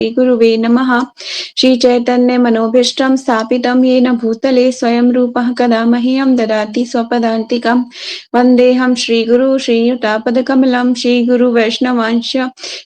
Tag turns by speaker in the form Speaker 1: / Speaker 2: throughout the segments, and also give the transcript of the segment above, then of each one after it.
Speaker 1: श्रीगुरुवे नमः। श्रीचैतन्यमनोभीष्टं स्थापितं येन भूतले स्वयं रूपः कदा मह्यं ददाति स्वपदान्तिकं। वन्देऽहं श्रीगुरु श्रीयुतापदकमलं श्रीगुरुवैष्णवांश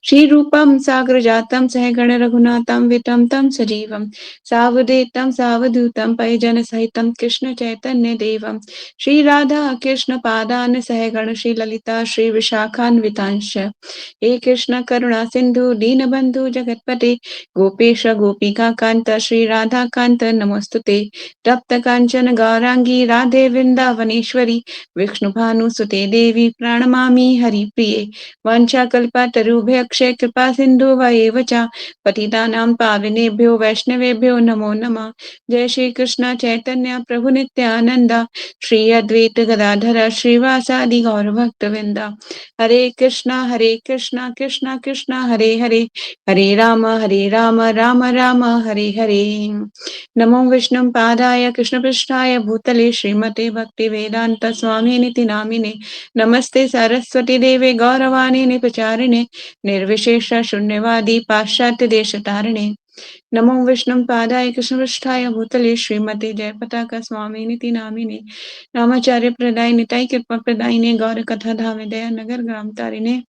Speaker 1: श्रीरूपं साग्रजातं सहगण रघुनाथं वितं तं सजीवं सावधूतं सावधूतं परिजनसहितं कृष्णचैतन्यदेवं श्रीराधा कृष्णपादान् सहगण श्रीललिता श्रीविशाखान्वितांश। हे कृष्ण करुणा सिंधु दीनबंधु जगतपते गोपेश गोपिका कांत श्री राधा कांत नमोस्तुते। तप्त कांचन गौरांगी राधे वृंदावनेश्वरी विष्णु भानुसुते देवी प्रणमामि हरिप्रिये। वंशाकल्पतरुभ्यक्षे कृपा सिंधु वएव च पतितानां पावनेभ्यो वैष्णवेभ्यो नमो नमः। जय श्री कृष्ण चैतन्य प्रभु नित्यानंद श्री अद्वैत गदाधर श्रीवासादि गौर भक्तवृंद। हरे कृष्णा कृष्णा कृष्णा हरे हरे हरे राम राम राम हरे हरे। नमो विष्णु पादाय कृष्ण पृष्ठाय भूतले श्रीमते भक्ति वेदांत स्वामी निति नामिने नमस्ते सरस्वती देवे गौरवाणी निपचारिणे निर्विशेष शून्यवादी पाश्चात्य देश तारिणे। नमो विष्णु पादाय कृष्ण पृष्ठाय भूतले श्रीमते जय पताका स्वामी निति नामिने नामाचार्य प्रदाय निताय कृपा प्रदायिने गौर कथा धामे दया नगर ग्राम तारिणे।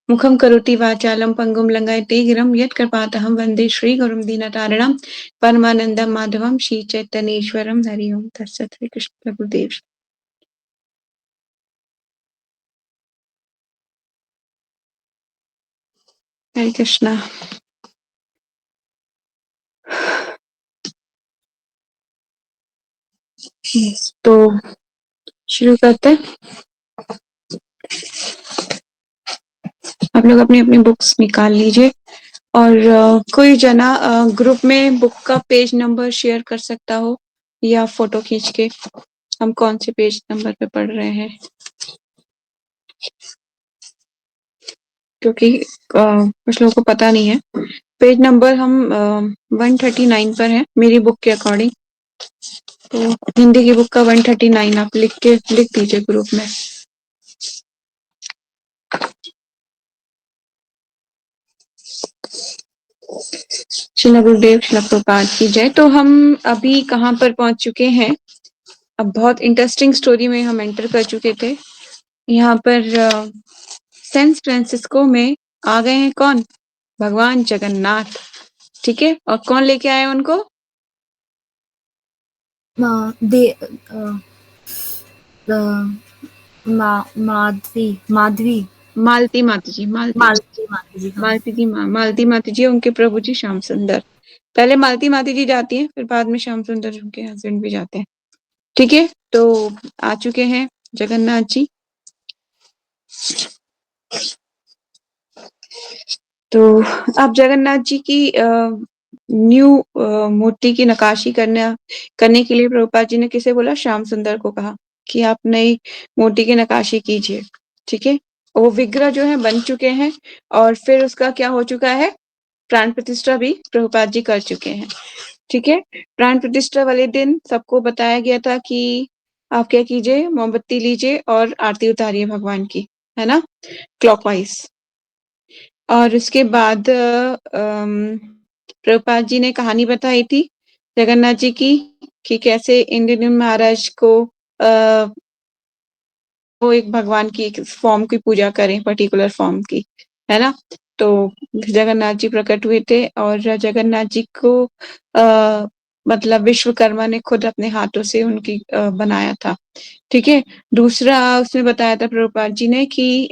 Speaker 1: मुखं करोति वाचालं पंगुं लंघयते गिरं यत्कृपातहं वन्दे श्रीगुरुं दीनतारिणं परमानन्दं माधवं श्रीचैतन्येश्वरं। हरि ओम तत्सत्। श्री कृष्ण प्रभुदेव। हरे कृष्णा। तो शुरू करते हैं। आप लोग अपनी अपनी बुक्स निकाल लीजिए और कोई जना ग्रुप में बुक का पेज नंबर शेयर कर सकता हो या फोटो खींच के हम कौन से पेज नंबर पे पढ़ रहे हैं, क्योंकि कुछ लोगों को पता नहीं है। पेज नंबर हम 139 पर है मेरी बुक के अकॉर्डिंग। तो हिंदी की बुक का 139 आप लिख दीजिए ग्रुप में। श्रील गुरुदेव श्रील प्रभुपाद की जय। तो हम अभी कहाँ पर पहुंच चुके हैं? अब बहुत इंटरेस्टिंग स्टोरी में हम एंटर कर चुके थे। यहाँ पर सैन फ्रांसिस्को में आ गए हैं कौन? भगवान जगन्नाथ। ठीक है, और कौन लेके आए उनको? मालती माता जी। मालती माता जी उनके प्रभु जी श्याम सुंदर। पहले मालती माता जी जाती हैं, फिर बाद में श्याम सुंदर उनके हस्बैंड भी जाते हैं। ठीक है, तो आ चुके हैं जगन्नाथ जी। तो अब जगन्नाथ जी की न्यू मूर्ति की नकाशी करने के लिए प्रभुपाद जी ने किसे बोला? श्याम सुंदर को कहा कि आप नई मूर्ति की नकाशी कीजिए। ठीक है, वो विग्रह जो है बन चुके हैं और फिर उसका क्या हो चुका है? प्राण प्रतिष्ठा भी प्रभुपाद जी कर चुके हैं। ठीक है, प्राण प्रतिष्ठा वाले दिन सबको बताया गया था कि आप क्या कीजिए, मोमबत्ती लीजिए और आरती उतारिए भगवान की, है ना, क्लॉकवाइज। और उसके बाद प्रभुपाद जी ने कहानी बताई थी जगन्नाथ जी की कि कैसे इंद्रद्युम्न महाराज को वो एक भगवान की एक फॉर्म की पूजा करें, पर्टिकुलर फॉर्म की, है ना। तो जगन्नाथ जी प्रकट हुए थे और जगन्नाथ जी को मतलब विश्वकर्मा ने खुद अपने हाथों से उनकी बनाया था। ठीक है, दूसरा उसमें बताया था प्रभुपाद जी ने कि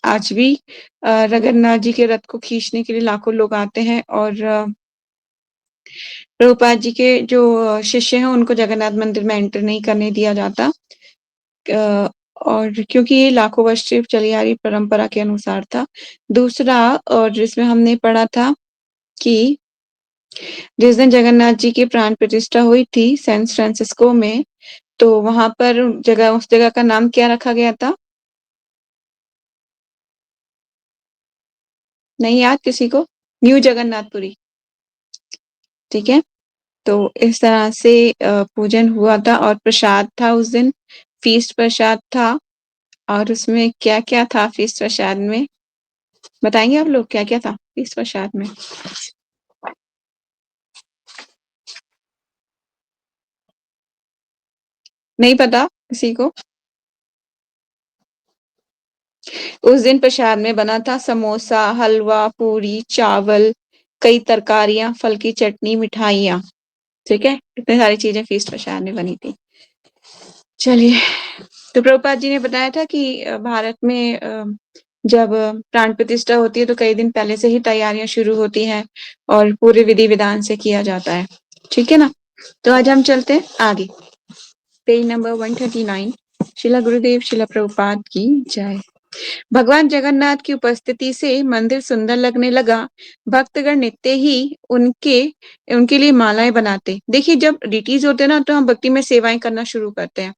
Speaker 1: आज भी जगन्नाथ जी के रथ को खींचने के लिए लाखों लोग आते हैं और प्रभुपाद जी के जो शिष्य हैं उनको जगन्नाथ मंदिर में एंटर नहीं करने दिया जाता, और क्योंकि ये लाखों वर्ष से चली आ रही परंपरा के अनुसार था। दूसरा, और जिसमें हमने पढ़ा था कि जिस दिन जगन्नाथ जी की प्राण प्रतिष्ठा हुई थी सैन फ्रांसिस्को में, तो वहां पर उस जगह का नाम क्या रखा गया था? नहीं याद किसी को? न्यू जगन्नाथपुरी। ठीक है, तो इस तरह से पूजन हुआ था और प्रसाद था उस दिन, फीस्ट प्रसाद था। और उसमें क्या क्या था फीस्ट प्रसाद में? बताएंगे आप लोग क्या क्या था इस प्रसाद में? नहीं पता किसी को? उस दिन प्रसाद में बना था समोसा, हलवा, पूरी, चावल, कई तरकारियां, फल की चटनी, मिठाइयाँ। ठीक है, इतनी सारी चीजें फीस्ट प्रसाद में बनी थी। चलिए, तो प्रभुपाद जी ने बताया था कि भारत में जब प्राण प्रतिष्ठा होती है तो कई दिन पहले से ही तैयारियां शुरू होती हैं और पूरे विधि विधान से किया जाता है। ठीक है ना? तो आज हम चलते हैं आगे। Page number 139। शिला गुरुदेव शिला प्रभुपाद की जय। भगवान जगन्नाथ की उपस्थिति से मंदिर सुंदर लगने लगा। भक्तगण नित्य ही उनके उनके लिए मालाएं बनाते। देखिए, जब डिटीज होते हैं ना तो हम भक्ति में सेवाएं करना शुरू करते हैं,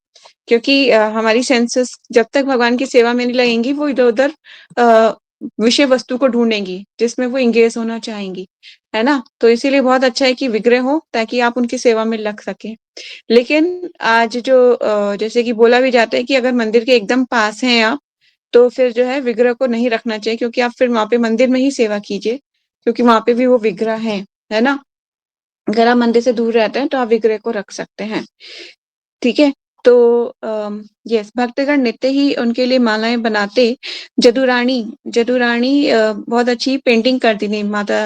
Speaker 1: क्योंकि हमारी सेंसेस जब तक भगवान की सेवा में नहीं लगेंगी वो इधर उधर विषय वस्तु को ढूंढेंगी जिसमें वो इंगेज होना चाहेंगी, है ना? तो इसीलिए बहुत अच्छा है कि विग्रह हो ताकि आप उनकी सेवा में लग सके। लेकिन आज जो जैसे कि बोला भी जाता है कि अगर मंदिर के एकदम पास हैं आप, तो फिर जो है विग्रह को नहीं रखना चाहिए, क्योंकि आप फिर वहां पे मंदिर में ही सेवा कीजिए, क्योंकि वहां पे भी वो विग्रह है ना? अगर आप मंदिर से दूर रहते हैं तो आप विग्रह को रख सकते हैं। ठीक है। तो यस, भक्तगण नित्य ही उनके लिए मालाएं बनाते। जदुरानी जदुरानी बहुत अच्छी पेंटिंग करती थी माता,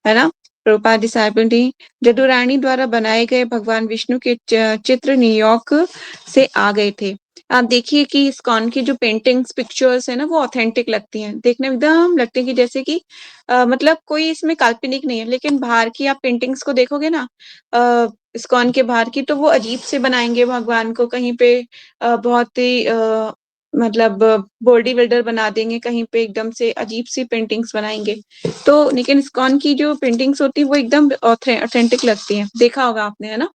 Speaker 1: है ना? प्रभुपाद डिसाइपल थी। जदुरानी द्वारा बनाए गए भगवान विष्णु के चित्र न्यूयॉर्क से आ गए थे। आप देखिए कि इस्कॉन की जो पेंटिंग्स पिक्चर्स है ना वो ऑथेंटिक लगती हैं, देखने में एकदम लगती है कि जैसे कि मतलब कोई इसमें काल्पनिक नहीं है। लेकिन बाहर की आप पेंटिंग्स को देखोगे ना, इस्कॉन के बाहर की, तो वो अजीब से बनाएंगे भगवान को। कहीं पे बहुत ही मतलब बॉडी बिल्डर बना देंगे, कहीं पे एकदम से अजीब सी पेंटिंग्स बनाएंगे। तो लेकिन इस्कॉन की जो पेंटिंग्स होती है वो एकदम ऑथेंटिक लगती है, देखा होगा आपने, है ना?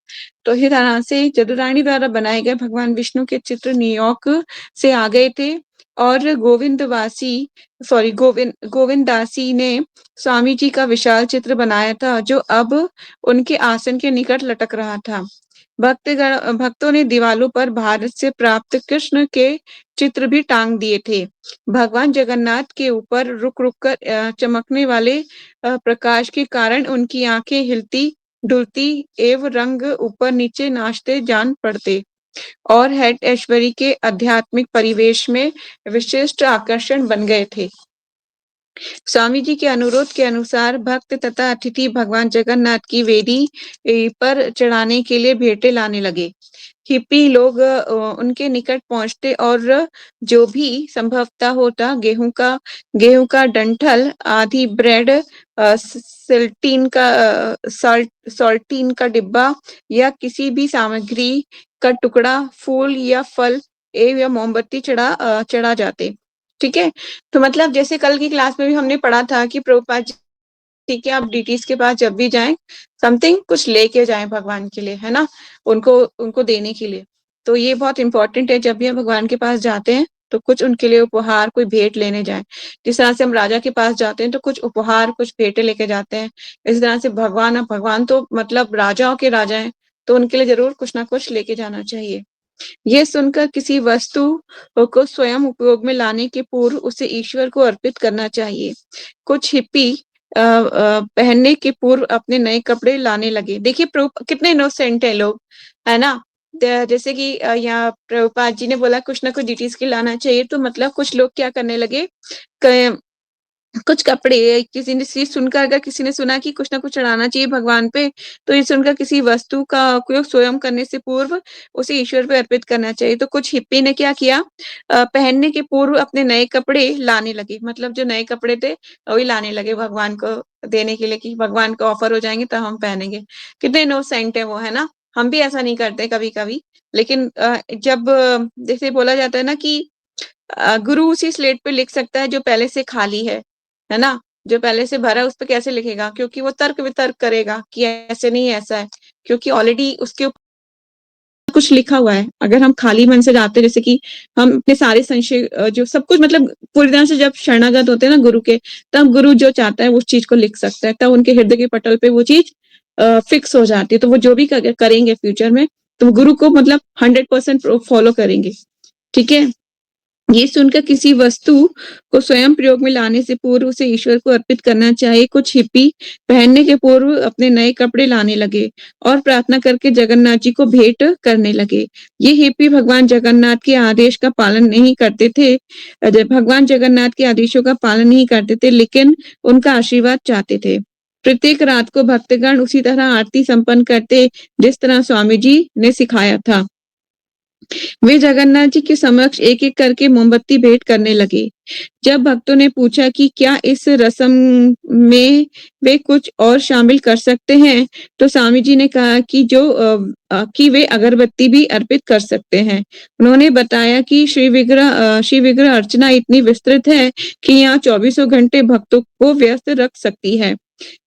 Speaker 1: तो इसी तरह से जदुरानी द्वारा बनाए गए भगवान विष्णु के चित्र न्यूयॉर्क से आ गए थे। और गोविंद दासी ने स्वामी जी का विशाल चित्र बनाया था जो अब उनके आसन के निकट लटक रहा था। भक्तों ने दीवालों पर भारत से प्राप्त कृष्ण के चित्र भी टांग दिए थे। भगवान जगन्नाथ के ऊपर रुक रुक कर चमकने वाले प्रकाश के कारण उनकी आंखें हिलती डुलती एवं रंग ऊपर नीचे नाचते जान पड़ते और हेड ऐश्वरी के आध्यात्मिक परिवेश में विशिष्ट आकर्षण बन गए थे। स्वामी जी के अनुरोध के अनुसार भक्त तथा अतिथि भगवान जगन्नाथ की वेदी पर चढ़ाने के लिए भेंटें लाने लगे। हिप्पी लोग उनके निकट पहुंचते और जो भी संभवतः होता गेहूं का डंठल, आधी ब्रेड, सॉल्टीन का डिब्बा या किसी भी सामग्री का टुकड़ा, फूल या फल या मोमबत्ती चढ़ा जाते। ठीक है। तो मतलब जैसे कल की क्लास में भी हमने पढ़ा था कि प्रभुपाद जी, ठीक है, आप डीटीज के पास जब भी जाएं समथिंग कुछ लेके जाएं भगवान के लिए, है ना? उनको उनको देने के लिए। तो ये बहुत इंपॉर्टेंट है, जब भी हम भगवान के पास जाते हैं तो कुछ उनके लिए उपहार, कोई भेंट लेने जाएं। जिस तरह से हम राजा के पास जाते हैं तो कुछ उपहार, कुछ भेंटें लेके जाते हैं, इस तरह से भगवान तो मतलब राजाओं के राजा हैं, तो उनके लिए जरूर कुछ ना कुछ लेके जाना चाहिए। ये सुनकर किसी वस्तु को स्वयं उपयोग में लाने के पूर्व उसे ईश्वर को अर्पित करना चाहिए। कुछ हिप्पी पहनने के पूर्व अपने नए कपड़े लाने लगे। देखिए कितने इनोसेंट है लोग, है ना? जैसे कि यहाँ प्रभुपाद जी ने बोला कुछ ना कुछ डिटीज के लाना चाहिए, तो मतलब कुछ लोग क्या करने लगे, कुछ कपड़े, किसी ने चीज सुनकर, अगर किसी ने सुना कि कुछ ना कुछ चढ़ाना चाहिए भगवान पे, तो ये सुनकर किसी वस्तु का उपयोग स्वयं करने से पूर्व उसे ईश्वर पे अर्पित करना चाहिए। तो कुछ हिप्पी ने क्या किया, पहनने के पूर्व अपने नए कपड़े लाने लगे। मतलब जो नए कपड़े थे वही लाने लगे भगवान को देने के लिए, कि भगवान को ऑफर हो जाएंगे तो हम पहनेंगे। कितने इनोसेंट है वो, है ना? हम भी ऐसा नहीं करते कभी कभी। लेकिन जब जैसे बोला जाता है ना कि गुरु उसी स्लेट पे लिख सकता है जो पहले से खाली है ना? जो पहले से भरा है उस पे कैसे लिखेगा, क्योंकि वो तर्क वितर्क करेगा कि ऐसे नहीं ऐसा है, क्योंकि ऑलरेडी उसके ऊपर कुछ लिखा हुआ है। अगर हम खाली मन से जाते हैं, जैसे कि हम अपने सारे संशय जो सब कुछ मतलब पूरी तरह से जब शरणागत होते हैं ना गुरु के, तब गुरु जो चाहता है उस चीज को लिख सकता है, तब उनके हृदय के पटल पे वो चीज फिक्स हो जाती है। तो वो जो भी करेंगे फ्यूचर में, तो गुरु को मतलब 100% फॉलो करेंगे। ठीक है। ये सुनकर किसी वस्तु को स्वयं प्रयोग में लाने से पूर्व उसे ईश्वर को अर्पित करना चाहिए। कुछ हिप्पी पहनने के पूर्व अपने नए कपड़े लाने लगे और प्रार्थना करके जगन्नाथ जी को भेंट करने लगे। ये हिप्पी भगवान जगन्नाथ के आदेश का पालन नहीं करते थे। भगवान जगन्नाथ के आदेशों का पालन नहीं करते थे, लेकिन उनका आशीर्वाद चाहते थे। प्रत्येक रात को भक्तगण उसी तरह आरती संपन्न करते, जिस तरह स्वामी जी ने सिखाया था। वे जगन्नाथ जी के समक्ष एक-एक करके मोमबत्ती भेंट करने लगे। जब भक्तों ने पूछा कि क्या इस रस्म में वे कुछ और शामिल कर सकते हैं, तो स्वामी जी ने कहा कि वे अगरबत्ती भी अर्पित कर सकते हैं। उन्होंने बताया कि श्री विग्रह अर्चना इतनी विस्तृत है कि यहाँ चौबीसों घंटे भक्तों को व्यस्त रख सकती है।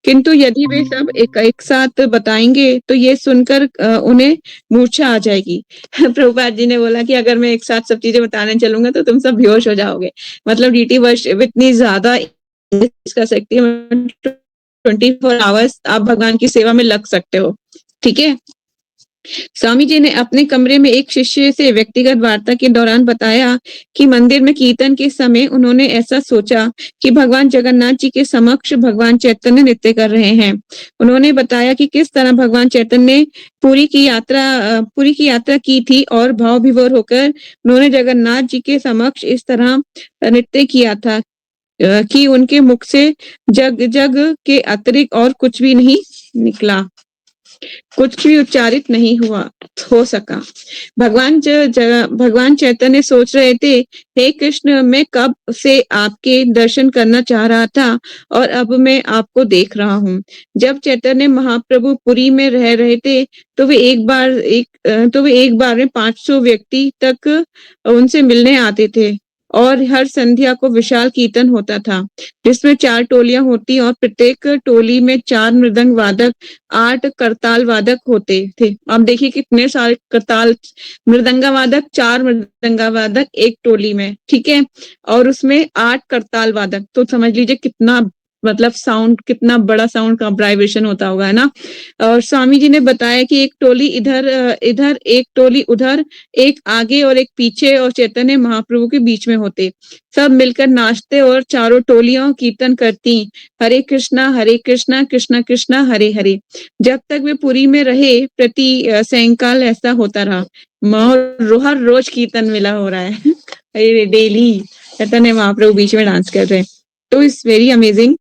Speaker 1: किंतु यदि वे सब एक साथ बताएँगे तो ये सुनकर उन्हें मूर्छा आ जाएगी। प्रभुपाद जी ने बोला कि अगर मैं एक साथ सब चीज़ें बताने चलूँगा तो तुम सब बेहोश हो जाओगे। मतलब डीटी वर्शिप इतनी ज़्यादा कर सकती है, 24 आवर्स आप भगवान की सेवा में लग सकते हो। ठीक है? स्वामी जी ने अपने कमरे में एक शिष्य से व्यक्तिगत वार्ता के दौरान बताया कि मंदिर में कीर्तन के समय उन्होंने ऐसा सोचा कि भगवान जगन्नाथ जी के समक्ष भगवान चैतन्य नृत्य कर रहे हैं। उन्होंने बताया कि किस तरह भगवान चैतन्य ने पूरी की यात्रा की थी और भाव विभोर होकर उन्होंने जगन्नाथ जी के समक्ष इस तरह नृत्य किया था कि उनके मुख से जग जग के अतिरिक्त और कुछ भी नहीं निकला, कुछ भी उच्चारित नहीं हो सका। भगवान चैतन्य सोच रहे थे, हे कृष्ण, मैं कब से आपके दर्शन करना चाह रहा था और अब मैं आपको देख रहा हूँ। जब चैतन्य महाप्रभु पुरी में रह रहे थे, तो वे एक बार में 500 व्यक्ति तक उनसे मिलने आते थे और हर संध्या को विशाल कीर्तन होता था, जिसमें 4 टोलियां होती और प्रत्येक टोली में 4 मृदंग वादक, 8 करताल वादक होते थे। अब देखिए कितने सारे करताल, मृदंगा वादक, 4 मृदंगा वादक एक टोली में, ठीक है? और उसमें 8 करताल वादक, तो समझ लीजिए कितना मतलब साउंड, कितना बड़ा साउंड का वाइब्रेशन होता होगा, है ना? और स्वामी जी ने बताया कि एक टोली इधर एक टोली उधर, एक आगे और एक पीछे और चैतन्य महाप्रभु के बीच में होते। सब मिलकर नाचते और चारों टोलियां कीर्तन करती, हरे कृष्णा कृष्णा कृष्णा हरे हरे। जब तक वे पुरी में रहे, प्रति सायंकाल ऐसा होता रहा। हर रोज कीर्तन मिला हो रहा है। अरे डेली चैतन्य महाप्रभु बीच में डांस कर रहे हैं। तो इट्स वेरी अमेजिंग।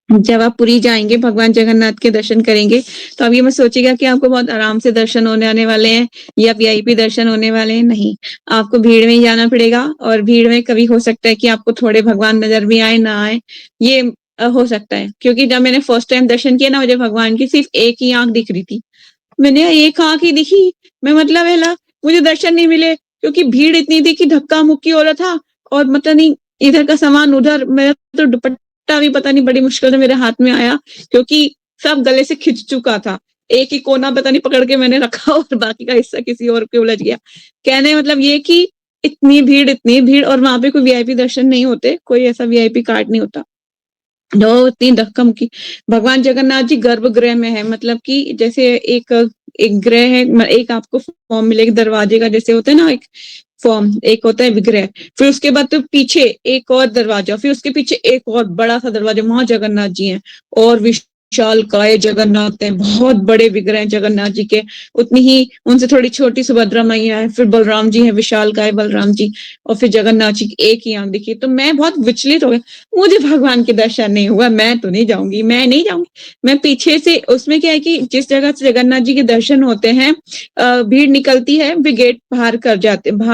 Speaker 1: जब आप पुरी जाएँगे, भगवान जगन्नाथ के दर्शन करेंगे, तो अब ये मत सोचिएगा कि आपको बहुत आराम से दर्शन होने आने वाले हैं या वीआईपी दर्शन होने वाले हैं, नहीं। आपको भीड़ में ही जाना पड़ेगा और भीड़ में कभी हो सकता है कि आपको थोड़े भगवान नज़र भी आए, ना आए, ये हो सकता है। क्योंकि जब मैंने फर्स्ट टाइम दर्शन किया ना, मुझे भगवान की सिर्फ़ एक ही आँख दिख रही थी। मैंने एक आँख ही दिखी, मैं मतलब है ना, मुझे दर्शन नहीं मिले क्योंकि भीड़ इतनी थी कि धक्का-मुक्की हो रहा था और पता नहीं इधर का सामान उधर, मेरा तो दुपट्टा भी पता नहीं बड़ी मुश्किल से मेरे हाथ में आया क्योंकि सब गले से खिंच चुका था। एक ही कोना पता नहीं पकड़ के मैंने रखा और बाकी का हिस्सा किसी और के उलझ गया। कहने का मतलब ये कि इतनी भीड़ और वहाँ पे कोई वीआईपी दर्शन नहीं होते, कोई ऐसा वीआईपी कार्ड नहीं होता। जो इतनी धक्का-मुक्की, भगवान जगन्नाथ जी गर्भगृह में है, मतलब कि जैसे एक ग्रह है, एक आपको फॉर्म मिलेगा दरवाजे का, जैसे होता है ना एक फॉर्म, एक होता है विग्रह, फिर उसके बाद तो पीछे एक और दरवाजा, फिर उसके पीछे एक और बड़ा-सा दरवाजा, वहाँ जगन्नाथ जी हैं और विशालकाय जगन्नाथ हैं, बहुत बड़े विग्रह हैं जगन्नाथ जी के, उतनी ही उनसे थोड़ी छोटी सुभद्रा मैया है, फिर बलराम जी हैं, विशालकाय बलराम जी, और फिर जगन्नाथ जी की एक ही आँख दिखी। तो मैं बहुत विचलित हो गई, मुझे भगवान के दर्शन नहीं हुआ, मैं तो नहीं जाऊँगी, मैं नहीं जाऊँगी। मैं पीछे से, उसमें क्या है कि जिस जगह से जगन्नाथ जी के दर्शन होते हैं, भीड़ निकलती है, वे गेट बाहर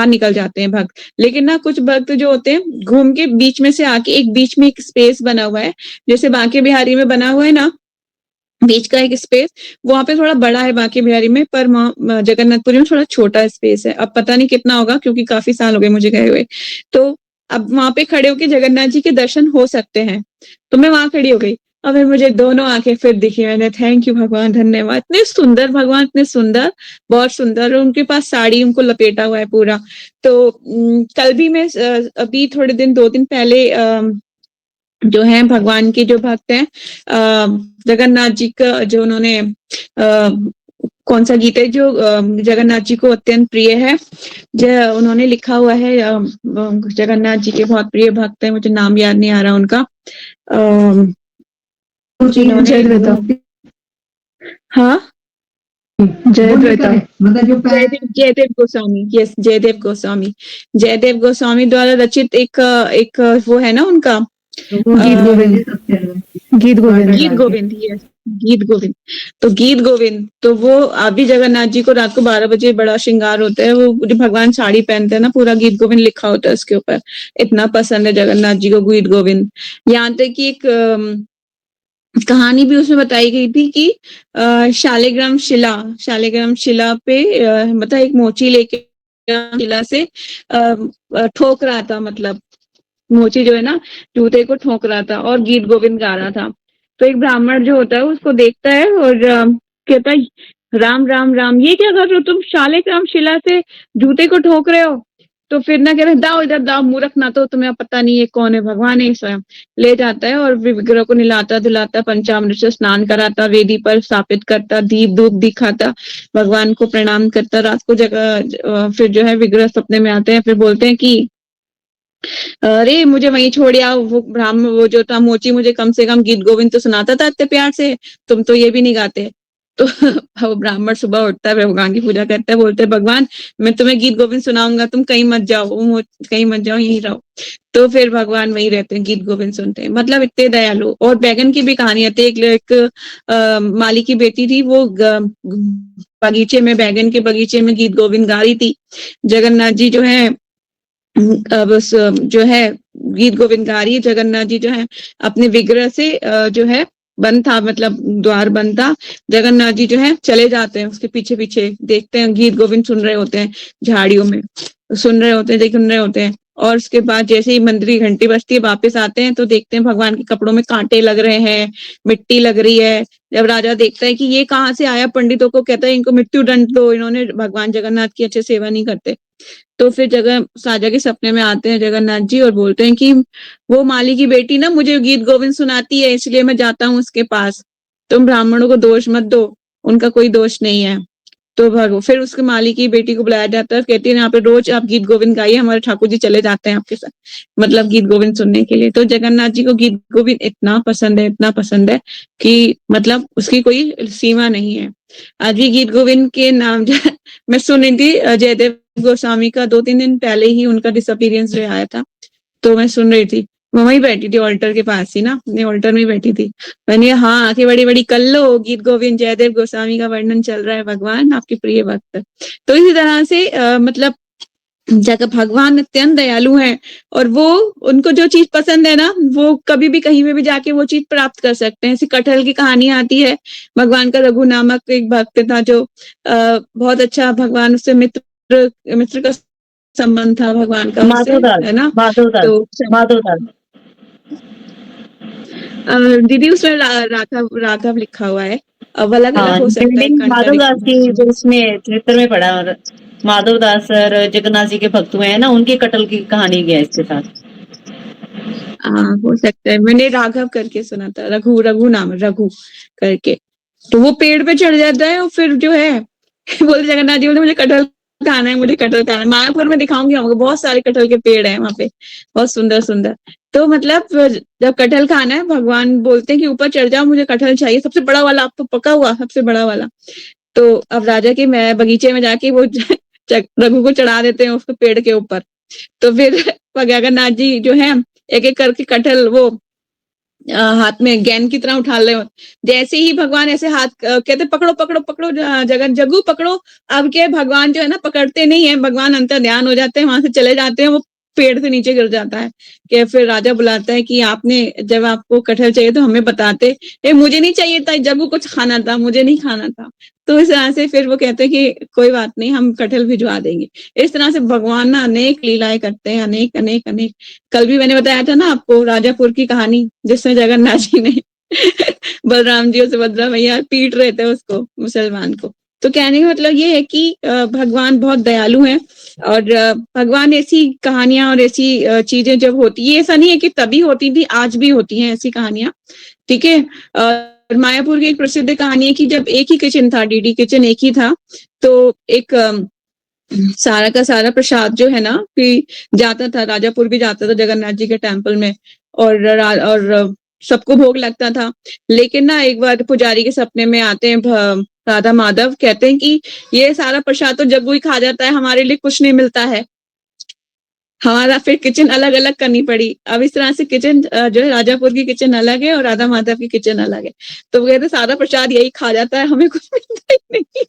Speaker 1: निकल जाते हैं भक्त। लेकिन ना कुछ भक्त जो होते हैं, घूम के बीच में से आके, एक बीच में एक स्पेस बना हुआ है, जैसे बांके बिहारी में बना हुआ है ना, बीच का एक स्पेस, वहाँ पे थोड़ा बड़ा है बांके बिहारी में, पर जगन्नाथपुरी में थोड़ा छोटा स्पेस है। अब पता नहीं कितना होगा क्योंकि काफ़ी साल हो गए मुझे गए हुए। तो अब वहाँ पे खड़े होके जगन्नाथ जी के दर्शन हो सकते हैं। तो मैं वहाँ खड़ी हो गई और फिर मुझे दोनों आँखें फिर दिखी। मैंने थैंक यू भगवान, धन्यवाद। इतने सुंदर भगवान, इतने सुंदर, बहुत सुंदर, और उनके पास साड़ी उनको लपेटा हुआ है पूरा। तो कल भी मैं अभी थोड़े दिन, 2 दिन पहले जो हैं भगवान के जो भक्त हैं, जगन्नाथ जी का जो उन्होंने कौन सा गीत है जो जगन्नाथ जी को अत्यंत प्रिय है? उन्होंने लिखा हुआ है, जगन्नाथ जी के बहुत प्रिय भक्त है, मुझे नाम याद नहीं आ रहा उनका। जिन्होंने हाँ जयदेव गोस्वामी, यस जयदेव गोस्वामी, जयदेव गोस्वामी द्वारा रचित एक वो है ना उनका
Speaker 2: गीत गोविंद,
Speaker 1: गीत गोविंद, यस गीत गोविंद। तो गीत गोविंद तो वो अभी जगन्नाथ जी को रात को 12 बजे बड़ा श्रृंगार होता है, वो भगवान साड़ी पहनते हैं ना, पूरा गीत गोविंद लिखा होता है उसके ऊपर। इतना पसंद है जगन्नाथ जी को गीत गोविंद। यहाँ तक कि एक कहानी भी उसमें बताई गई थी कि शालिग्राम शिला पे मतलब एक मोची लेके शिला से ठोक रहा था, मतलब मोची जो है ना जूते को ठोक रहा था और गीत गोविंद गा रहा था। तो एक ब्राह्मण जो होता है उसको देखता है और कहता है राम राम राम, ये क्या कर रहे हो तुम, शालिग्राम शिला से जूते को ठोक रहे हो? तो फिर ना कह रहे दाओ इधर दाओ, मूर्ख ना, तो तुम्हें पता नहीं है कौन है, भगवान है स्वयं। ले जाता है और विग्रह को नहलाता धुलाता, पंचामृत से स्नान कराता, वेदी पर स्थापित करता, दीप धूप दिखाता, भगवान को प्रणाम करता। रात को जगह फिर जो है विग्रह सपने में आते हैं, फिर बोलते हैं कि अरे मुझे वहीं छोड़ आओ, वो ब्राह्मण वो जो था मोची मुझे कम से कम गीत गोविंद तो सुनाता था इतने प्यार से, तुम तो ये भी नहीं गाते। तो वो ब्राह्मण सुबह उठता है, भगवान की पूजा करता है, बोलते है भगवान मैं तुम्हें गीत गोविंद सुनाऊंगा, तुम कहीं मत जाओ, कहीं मत जाओ, यहीं रहो। तो फिर भगवान वहीं रहते हैं, गीत गोविंद सुनते हैं, मतलब इतने दयालु। और बैगन की भी कहानी आती है। एक माली की बेटी थी, वो बगीचे में, बैगन के बगीचे में गीत गोविंद गा रही थी। जगन्नाथ जी जो है बस जो है गीत गोविंद गा रही है, जगन्नाथ जी जो है अपने विग्रह से जो है बंद था, मतलब द्वार बंद था। जगन्नाथ जी जो है चले जाते हैं उसके पीछे पीछे, देखते हैं गीत गोविंद सुन रहे होते हैं, झाड़ियों में सुन रहे होते हैं, देख रहे होते हैं। और उसके बाद जैसे ही मंदिर की घंटी बजती है, वापस आते हैं तो देखते हैं भगवान के कपड़ों में कांटे लग रहे हैं, मिट्टी लग रही है। जब राजा देखता है कि ये कहाँ से आया, पंडितों को कहता है इनको मृत्यु दंड दो, इन्होंने भगवान जगन्नाथ की अच्छे सेवा नहीं करते। तो फिर साजा के सपने में आते हैं जगन्नाथ जी और बोलते हैं कि वो माली की बेटी ना मुझे गीत गोविंद सुनाती है, इसलिए मैं जाता हूँ उसके पास, तुम ब्राह्मणों को दोष मत दो, उनका कोई दोष नहीं है। तो फिर उसके माली की बेटी को बुलाया जाता है, कहती है यहाँ पे रोज आप गीत गोविंद गाइए, हमारे ठाकुर जी चले जाते हैं आपके साथ, मतलब गीत गोविंद सुनने के लिए। तो जगन्नाथ जी को गीत गोविंद इतना पसंद है, इतना पसंद है कि मतलब उसकी कोई सीमा नहीं है। आज भी गीत गोविंद के नाम मैं सुन रही थी, जयदेव गोस्वामी का 2-3 दिन पहले ही उनका डिसअपीयरेंस आया था, तो मैं सुन रही थी, मैं वहीं बैठी थी ऑल्टर के पास ही ना, अपने ऑल्टर में बैठी थी। मैंने हाँ आंखें बड़ी बड़ी कर लो, गीत गोविंद जयदेव गोस्वामी का वर्णन चल रहा है, भगवान आपके प्रिय भक्त। तो इसी तरह से मतलब जगह भगवान अत्यंत दयालु हैं, और वो उनको जो चीज पसंद है ना, वो कभी भी कहीं में भी जाके वो चीज प्राप्त कर सकते हैं। ऐसी कटहल की कहानी आती है, भगवान का रघु नामक एक भक्त था जो बहुत अच्छा, भगवान उससे मित्र का संबंध था भगवान का उससे, है ना। तो
Speaker 2: माधवदास
Speaker 1: दीदी उसमें राघव लिखा हुआ है, अब अलग अलग हो सकता है।
Speaker 2: माधवदास की जो उसमें चरित्र में पढ़ा, और माधवदास और जगन्नाथ जी के भक्त हुए हैं ना, उनकी कटल की कहानी गया इसके साथ।
Speaker 1: हाँ हो सकता है, मैंने राघव करके सुना था, रघु नाम रघु करके। तो वो पेड़ पे चढ़ जाता है और फिर जो है बोलते जगन्नाथ जी बोलते मुझे कटहल खाना है, मुझे कटहल खाना है, मायापुर में दिखाऊंगी हमको, बहुत सारे कटहल के पेड़ हैं वहां पे, बहुत सुंदर सुंदर। तो मतलब जब कटहल खाना है, भगवान बोलते हैं कि ऊपर चढ़ जाओ, मुझे कटहल चाहिए, सबसे बड़ा वाला, अब तो पका हुआ सबसे बड़ा वाला। तो अब राजा के मैं बगीचे में जाके वो रघु को चढ़ा देते हैं उसको पेड़ के ऊपर। तो फिर जगन्नाथ जी जो है एक एक करके कटहल वो हाथ में गेंद की तरह उठा ले, जैसे ही भगवान ऐसे हाथ कहते पकड़ो पकड़ो पकड़ो, जग्गू पकड़ो। अब क्या भगवान जो है ना पकड़ते नहीं है, भगवान अंतर ध्यान हो जाते हैं, वहां से चले जाते हैं, वो पेड़ से नीचे गिर जाता है। कि फिर राजा बुलाता है कि आपने जब आपको कटहल चाहिए तो हमें बताते, मुझे नहीं चाहिए था, जग्गू कुछ खाना था, मुझे नहीं खाना था। तो इस तरह से फिर वो कहते हैं कि कोई बात नहीं, हम कटहल भिजवा देंगे। इस तरह से भगवान ना अनेक लीलाएं करते हैं, अनेक अनेक अनेक। कल भी मैंने बताया था ना आपको राजापुर की कहानी, जिसमें जगन्नाथ जी ने बलराम जी और सुभद्रा मैया पीट रहे थे उसको, मुसलमान को। तो कहने का मतलब ये है कि भगवान बहुत दयालु हैं, और भगवान ऐसी कहानियां और ऐसी चीजें जब होती है, ऐसा नहीं है कि तभी होती थी, आज भी होती हैं ऐसी कहानियां, ठीक है। मायापुर की एक प्रसिद्ध कहानी है कि जब एक ही किचन था, डीडी किचन एक ही था, तो एक सारा का सारा प्रसाद जो है ना कि जाता था, राजापुर भी जाता था जगन्नाथ जी के टेम्पल में, और सबको भोग लगता था। लेकिन ना एक बार पुजारी के सपने में आते हैं राधा माधव, कहते हैं कि ये सारा प्रसाद तो जग्गू ही खा जाता है, हमारे लिए कुछ नहीं मिलता है। हमारा फिर किचन अलग अलग करनी पड़ी। अब इस तरह से किचन जो है राजापुर की किचन अलग है और राधा माधव की किचन अलग है। तो वो कहते सारा प्रसाद यही खा जाता है, हमें कुछ मिलता ही नहीं।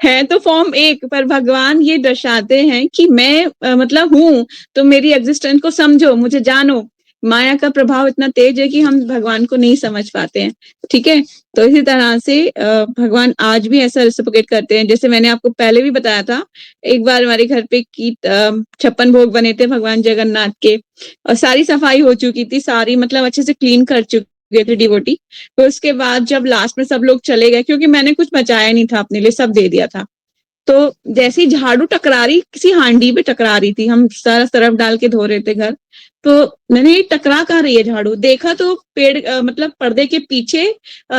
Speaker 1: है तो फॉर्म एक, पर भगवान ये दर्शाते हैं कि मैं मतलब हूँ, तो मेरी एग्जिस्टेंस को समझो, मुझे जानो। माया का प्रभाव इतना तेज है कि हम भगवान को नहीं समझ पाते हैं। ठीक है, तो इसी तरह से भगवान आज भी ऐसा रेसिप्रोकेट करते हैं। जैसे मैंने आपको पहले भी बताया था, एक बार हमारे घर पे की 56 भोग बने थे भगवान जगन्नाथ के, और सारी सफाई हो चुकी थी, सारी मतलब अच्छे से क्लीन कर चुके थे डिवोटी। तो उसके बाद जब लास्ट में सब लोग चले गए, क्योंकि मैंने कुछ बचाया नहीं था अपने लिए, सब दे दिया था, तो जैसी झाड़ू टकरा रही, किसी हांडी पे टकरा रही थी, हम सारा सरफ डाल के धो रहे थे घर, तो मैंने ये टकरा कहाँ रही है झाड़ू, देखा तो पेड़ मतलब पर्दे के पीछे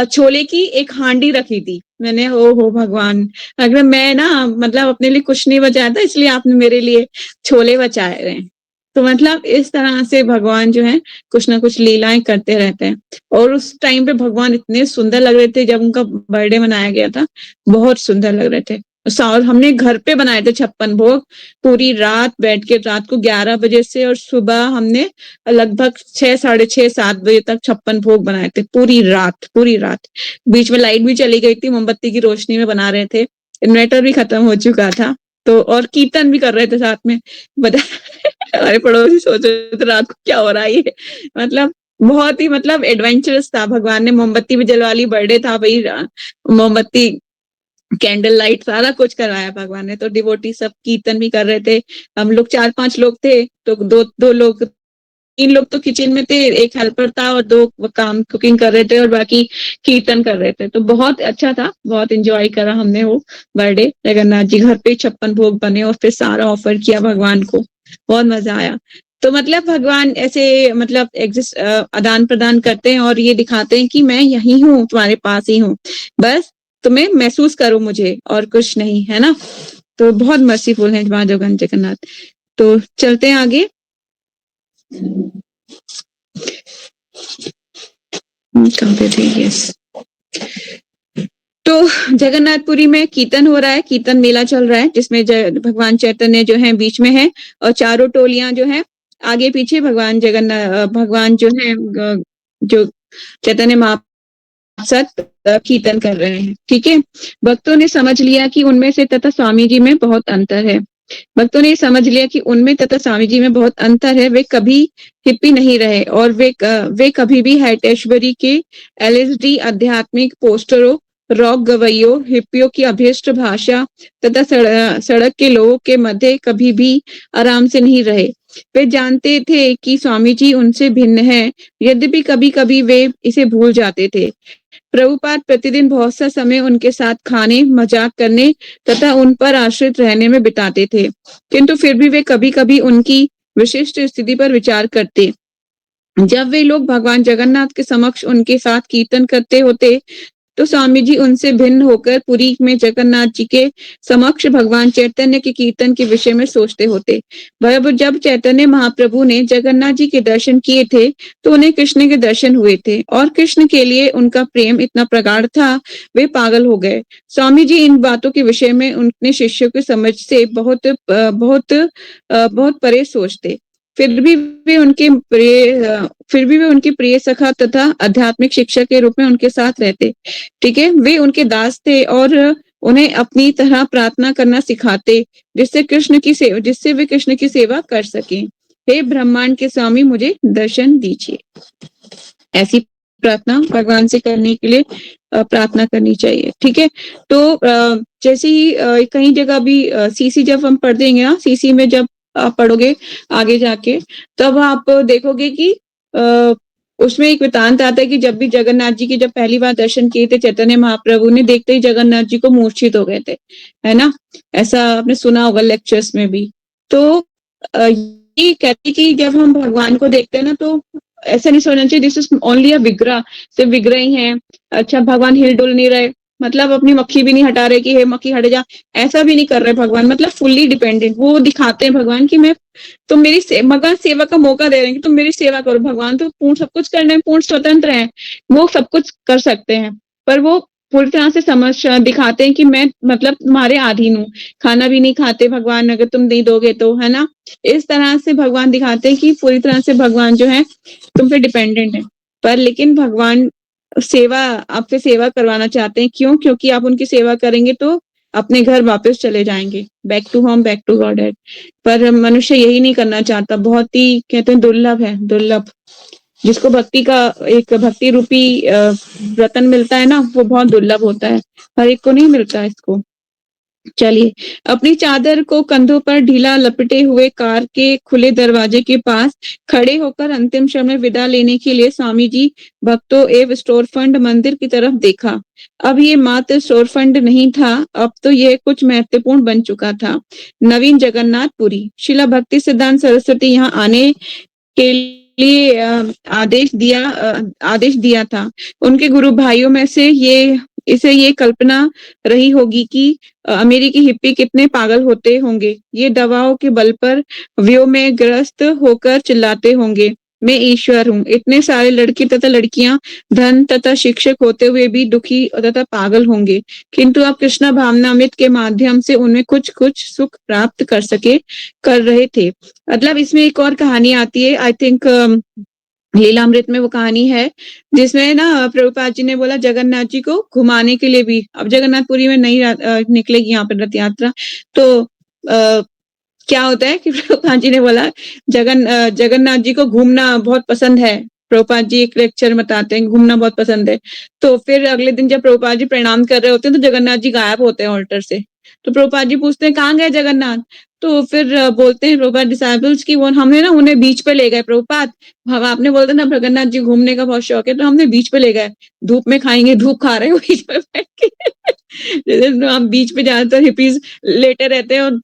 Speaker 1: छोले की एक हांडी रखी थी। मैंने ओ हो भगवान, अगर मैं ना मतलब अपने लिए कुछ नहीं बचाया था, इसलिए आपने मेरे लिए छोले बचाए रहे हैं। तो मतलब इस तरह से भगवान जो है कुछ ना कुछ लीलाएं करते रहते हैं। और उस टाइम पे भगवान इतने सुंदर लग रहे थे, जब उनका बर्थडे मनाया गया था, बहुत सुंदर लग रहे थे। और हमने घर पे बनाए थे 56 भोग, पूरी रात बैठ के, रात को 11 बजे से, और सुबह हमने लगभग 6, साढ़े 6, 7 बजे तक 56 भोग बनाए थे, पूरी रात, पूरी रात। बीच में लाइट भी चली गई थी, मोमबत्ती की रोशनी में बना रहे थे, इन्वर्टर भी खत्म हो चुका था, तो और कीर्तन भी कर रहे थे साथ में। बता हमारे पड़ोसी सोच रहे थे रात को क्या हो रहा है ये, मतलब बहुत ही मतलब एडवेंचरस था। भगवान ने मोमबत्ती भी जलवा ली, बर्थडे था भाई, मोमबत्ती, कैंडल लाइट, सारा कुछ करवाया भगवान ने। तो डिवोटी सब कीर्तन भी कर रहे थे। हम लोग 4-5 लोग थे, तो दो लोग, 3 लोग तो किचन में थे, एक हेल्पर था और 2 काम कुकिंग कर रहे थे, और बाकी कीर्तन कर रहे थे। तो बहुत अच्छा था, बहुत एंजॉय करा हमने वो बर्थडे जगन्नाथ जी। घर पे 56 भोग बने और फिर सारा ऑफर किया भगवान को, बहुत मजा आया। तो मतलब भगवान ऐसे मतलब एग्जिस्ट आदान प्रदान करते हैं और ये दिखाते हैं कि मैं यही हूँ, तुम्हारे पास ही हूँ, बस तुम्हें महसूस करो मुझे, और कुछ नहीं, है ना। तो बहुत मर्सीफुल है माँ जगन्नाथ। तो चलते हैं आगे। कहाँ पे थे, यस। तो जगन्नाथपुरी में कीर्तन हो रहा है, कीर्तन मेला चल रहा है, जिसमें भगवान चैतन्य जो है बीच में है, और चारों टोलियां जो है आगे पीछे भगवान जगन्नाथ, भगवान जो है जो चैतन्य महाप्रसाद कीर्तन कर रहे हैं। ठीक है, भक्तों ने समझ लिया कि उनमें से तथा स्वामी जी में बहुत अंतर है। भक्तों ने समझ लिया कि उनमें तथा स्वामी जी में बहुत अंतर है। वे कभी हिप्पी नहीं रहे, और वे कभी भी हैटेश्वरी के एलएसडी आध्यात्मिक पोस्टरों, रॉक गवैयों, हिप्पियों की अभीष्ट भाषा तथा सड़क के लोगों के मध्य कभी भी आराम से नहीं रहे। वे जानते थे कि स्वामी जी उनसे भिन्न है, यद्यपि कभी कभी वे इसे भूल जाते थे। प्रभुपाद प्रतिदिन बहुत सा समय उनके साथ खाने, मजाक करने तथा उन पर आश्रित रहने में बिताते थे, किंतु फिर भी वे कभी कभी उनकी विशिष्ट स्थिति पर विचार करते। जब वे लोग भगवान जगन्नाथ के समक्ष उनके साथ कीर्तन करते होते, तो स्वामी जी उनसे भिन्न होकर पुरी में जगन्नाथ जी के समक्ष भगवान चैतन्य के कीर्तन के विषय में सोचते होते। जब चैतन्य महाप्रभु ने जगन्नाथ जी के दर्शन किए थे, तो उन्हें कृष्ण के दर्शन हुए थे, और कृष्ण के लिए उनका प्रेम इतना प्रगाढ़ था, वे पागल हो गए। स्वामी जी इन बातों के विषय में उनके शिष्यों की समझ से बहुत परे सोचते। फिर भी वे उनके प्रिय सखा तथा आध्यात्मिक शिक्षक के रूप में उनके साथ रहते। ठीक है, वे उनके दास थे और उन्हें अपनी तरह प्रार्थना करना सिखाते, जिससे वे कृष्ण की सेवा कर सकें। हे ब्रह्मांड के स्वामी, मुझे दर्शन दीजिए। ऐसी प्रार्थना भगवान से करने के लिए प्रार्थना करनी चाहिए। ठीक है, तो जैसे ही कहीं जगह भी सीसी जब हम पढ़ देंगे ना, सीसी में जब आप पढ़ोगे आगे जाके, तब आप देखोगे कि उसमें एक वृतांत आता है कि जब भी जगन्नाथ जी की जब पहली बार दर्शन किए थे चैतन्य महाप्रभु ने, देखते ही जगन्नाथ जी को मूर्छित हो गए थे, है ना। ऐसा आपने सुना होगा लेक्चर्स में भी। तो ये कहते कि जब हम भगवान को देखते हैं ना, तो ऐसा नहीं सोचना चाहिए दिस इज ओनली अ विग्रह, सिर्फ विग्रह ही है। अच्छा भगवान हिल डुल नहीं रहे, मतलब अपनी मक्खी भी नहीं हटा रहे कि हे मक्खी हट जा, ऐसा भी नहीं कर रहे भगवान, मतलब फुल्ली डिपेंडेंट वो दिखाते हैं भगवान की मैं, तुम मेरी भगवान सेवा का मौका दे रहे हैं कि तुम मेरी सेवा करो, भगवान तो पूर्ण सब कुछ करने में पूर्ण स्वतंत्र है, वो सब कुछ कर सकते हैं, पर वो पूरी तरह से समझ दिखाते हैं कि मैं मतलब तुम्हारे अधीन हूँ, खाना भी नहीं खाते भगवान अगर तुम नहीं दोगे तो, है ना? इस तरह से भगवान दिखाते हैं कि पूरी तरह से भगवान जो है तुम पे डिपेंडेंट है, पर लेकिन भगवान सेवा आपसे सेवा करवाना चाहते हैं, क्यों? क्योंकि आप उनकी सेवा करेंगे तो अपने घर वापस चले जाएंगे, back to home, back to godhead. पर मनुष्य यही नहीं करना चाहता, बहुत ही कहते हैं दुर्लभ है, दुर्लभ। जिसको भक्ति का एक भक्ति रूपी रतन मिलता है ना, वो बहुत दुर्लभ होता है, हर एक को नहीं मिलता इसको। चलिए, अपनी चादर को कंधों पर ढीला लपेटे हुए कार के खुले दरवाजे के पास खड़े होकर अंतिम समय विदा लेने के लिए स्वामी जी भक्तों एवं स्टोर फंड मंदिर की तरफ देखा। अब ये मात्र स्टोर फंड नहीं था, अब तो यह कुछ महत्वपूर्ण बन चुका था। नवीन जगन्नाथपुरी। शिला भक्ति सिद्धांत सरस्वती यहाँ आने के लिए आदेश दिया था। उनके गुरु भाइयों में से ये कल्पना रही होगी कि अमेरिकी हिप्पी कितने पागल होते होंगे, ये दवाओं के बल पर व्योम में ग्रस्त होकर चिल्लाते होंगे, मैं ईश्वर हूँ। इतने सारे लड़के तथा लड़कियां धन तथा शिक्षक होते हुए भी दुखी तथा पागल होंगे, किंतु आप कृष्णा भावनामृत के माध्यम से उनमें कुछ कुछ सुख प्राप्त कर रहे थे। मतलब इसमें एक और कहानी आती है, आई थिंक लीलामृत में वो कहानी है, जिसमें ना प्रभुपाद जी ने बोला जगन्नाथ जी को घुमाने के लिए भी, अब जगन्नाथपुरी में नहीं निकलेगी यहाँ पर रथ यात्रा, तो क्या होता है कि प्रभुपाद जी ने बोला जगन्नाथ जी को घूमना बहुत पसंद है। प्रभुपाद जी एक लेक्चर बताते हैं घूमना बहुत पसंद है। तो फिर अगले दिन जब प्रभुपाद जी प्रणाम कर रहे होते हैं तो जगन्नाथ जी गायब होते हैं ऑल्टर से। तो प्रभुपाद जी पूछते हैं कहाँ गए जगन्नाथ? तो फिर बोलते हैं प्रभुपाद डिसाइपल्स की वो हमने ना उन्हें बीच पे ले गए प्रभुपाद, हम आपने बोलते ना जगन्नाथ जी घूमने का बहुत शौक है, तो हमने बीच पे ले गए, धूप में खाएंगे, धूप खा रहे हो बीच पे बैठ के। जैसे हम बीच पे ज्यादातर हिपीज लेटे रहते हैं और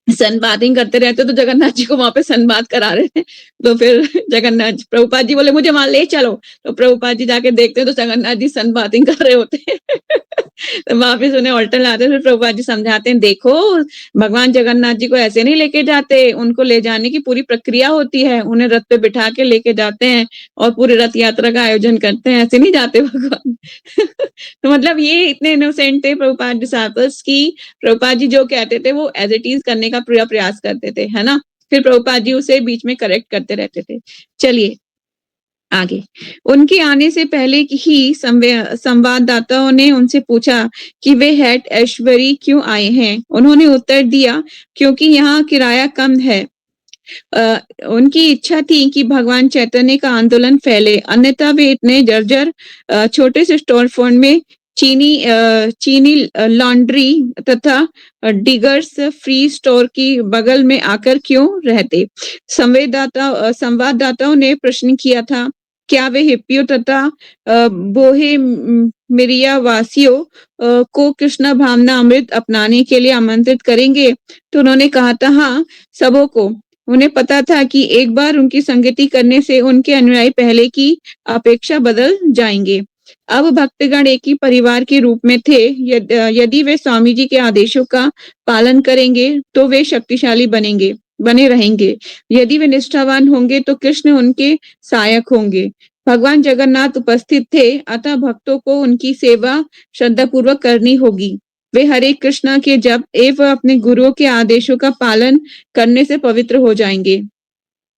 Speaker 1: सन बाथिंग करते रहते, तो जगन्नाथ जी को वहां पे सन बाथ करा रहे थे। तो फिर जगन्नाथ प्रभुपाद जी बोले मुझे वहां ले चलो, तो प्रभुपाद जी जाके देखते हैं तो जगन्नाथ जी सन बाथिंग कर रहे होते हैं। तो वापिस उन्हें ऑल्टर लाते हैं, फिर प्रभुपाद जी समझाते हैं देखो भगवान जगन्नाथ जी को ऐसे नहीं लेके जाते, उनको ले जाने की पूरी प्रक्रिया होती है, उन्हें रथ पे बिठा के लेके जाते हैं और पूरे रथ यात्रा का आयोजन करते हैं, ऐसे नहीं जाते भगवान। तो मतलब ये इतने इनोसेंट थे प्रभुपाद डिसाइपल्स की, प्रभुपाद जी जो कहते थे वो एज इट इज करने का पूरा प्रयास करते थे, है ना? फिर प्रभुपाद जी उसे बीच में करेक्ट करते रहते थे। चलिए आगे। उनके आने से पहले ही संवाददाताओं ने उनसे पूछा कि वे हेड ऐश्वरी क्यों आए हैं? उन्होंने उत्तर दिया क्योंकि यहाँ किराया कम है। उनकी इच्छा थी कि भगवान चैतन्य का आंदोलन फैले, अन्यथा वे इतने जर्जर छोटे से स्टोर फ्रंट में चीनी लॉन्ड्री तथा डिगर्स फ्री स्टोर की बगल में आकर क्यों रहते? संवाददाताओं ने प्रश्न किया था, क्या वे हिप्पियों तथा बोहेमिया वासियों को कृष्णा भावना अमृत अपनाने के लिए आमंत्रित करेंगे? तो उन्होंने कहा था हाँ, सबों को। उन्हें पता था कि एक बार उनकी संगति करने से उनके अनुयायी पहले की अपेक्षा बदल जाएंगे। अब भक्तगण एक ही परिवार के रूप में थे। यदि वे स्वामी जी के आदेशों का पालन करेंगे तो वे शक्तिशाली बने रहेंगे। यदि वे निष्ठावान होंगे तो कृष्ण उनके सहायक होंगे। भगवान जगन्नाथ उपस्थित थे, अतः भक्तों को उनकी सेवा श्रद्धापूर्वक करनी होगी। वे हरे कृष्णा के जप एवं अपने गुरुओं के आदेशों का पालन करने से पवित्र हो जाएंगे।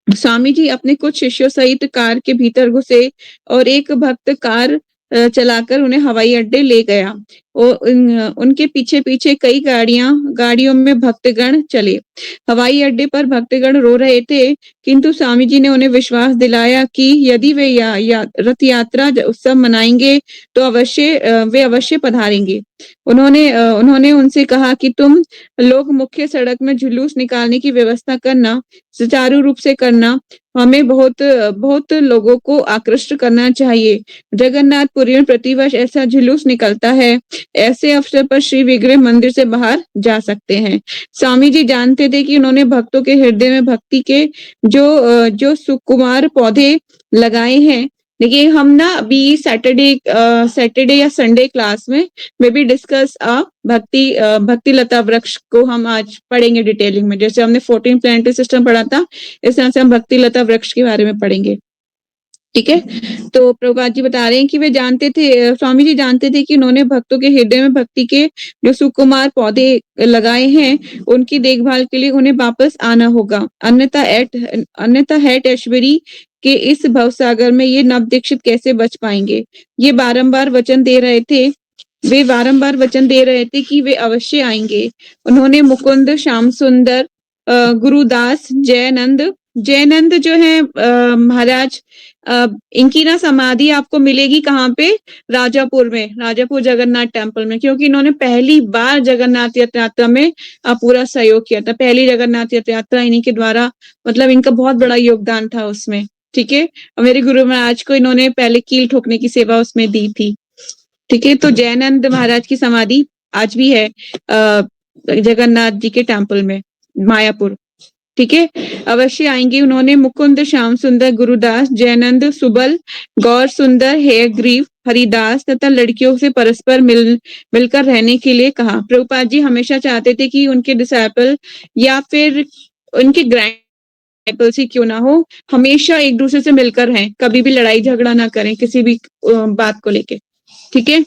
Speaker 1: स्वामी जी अपने कुछ शिष्यों सहित कार के भीतर घुसे और एक भक्त कार चलाकर उन्हें हवाई अड्डे ले गया और उनके पीछे पीछे कई गाड़ियों में भक्तगण चले। हवाई अड्डे पर भक्तगण रो रहे थे, किंतु स्वामी जी ने उन्हें विश्वास दिलाया कि यदि वे रथ यात्रा उत्सव मनाएंगे तो वे अवश्य पधारेंगे। उन्होंने उनसे कहा कि तुम लोग मुख्य सड़क में जुलूस निकालने की व्यवस्था करना, सुचारू रूप से करना हमें बहुत लोगों को आकृष्ट करना चाहिए। जगन्नाथपुरी में प्रतिवर्ष ऐसा जुलूस निकलता है। ऐसे अवसर पर श्री विग्रह मंदिर से बाहर जा सकते हैं। स्वामी जी जानते थे कि उन्होंने भक्तों के हृदय में भक्ति के जो सुकुमार पौधे लगाए हैं। देखिए हम ना अभी सैटरडे या संडे क्लास में मे बी डिस्कस भक्ति लता वृक्ष को हम आज पढ़ेंगे डिटेलिंग में। जैसे हमने 14 प्लानेटरी सिस्टम पढ़ा था, इस तरह से हम भक्ति लता वृक्ष के बारे में पढ़ेंगे। ठीक है, तो प्रभुपाद जी बता रहे हैं कि वे जानते थे, स्वामी जी जानते थे कि उन्होंने भक्तों के हृदय में भक्ति के जो सुकुमार पौधे लगाए हैं, उनकी देखभाल के लिए उन्हें वापस आना होगा। अन्यथा हेट ऐश्वरी के इस भवसागर में ये नवदीक्षित कैसे बच पाएंगे। ये बारंबार वचन दे रहे थे कि वे अवश्य आएंगे। उन्होंने मुकुंद, श्याम सुंदर, गुरुदास, जयनंद जो है महाराज, इनकी ना समाधि आपको मिलेगी कहाँ पे, राजापुर में, राजापुर जगन्नाथ टेम्पल में, क्योंकि इन्होंने पहली बार जगन्नाथ यात्रा में पूरा सहयोग किया था। पहली जगन्नाथ यात्रा इन्हीं के द्वारा, मतलब इनका बहुत बड़ा योगदान था उसमें। ठीक है, और मेरे गुरु महाराज को इन्होंने पहले कील ठोकने की सेवा उसमें दी थी। ठीक है, तो जयनंद महाराज की समाधि आज भी है जगन्नाथ जी के टेम्पल में, मायापुर। ठीक है, अवश्य आएंगे। उन्होंने मुकुंद, श्याम सुंदर, गुरुदास, जयनंद, सुबल, गौर सुंदर, हेयग्रीव, हरिदास तथा लड़कियों से परस्पर मिलकर रहने के लिए कहा। प्रभुपाद जी हमेशा चाहते थे कि उनके डिसाइपल या फिर उनके ग्रैंड डिसाइपल्स ही क्यों ना हो, हमेशा एक दूसरे से मिलकर रहें, कभी भी लड़ाई झगड़ा ना करें किसी भी बात को लेके। ठीक है,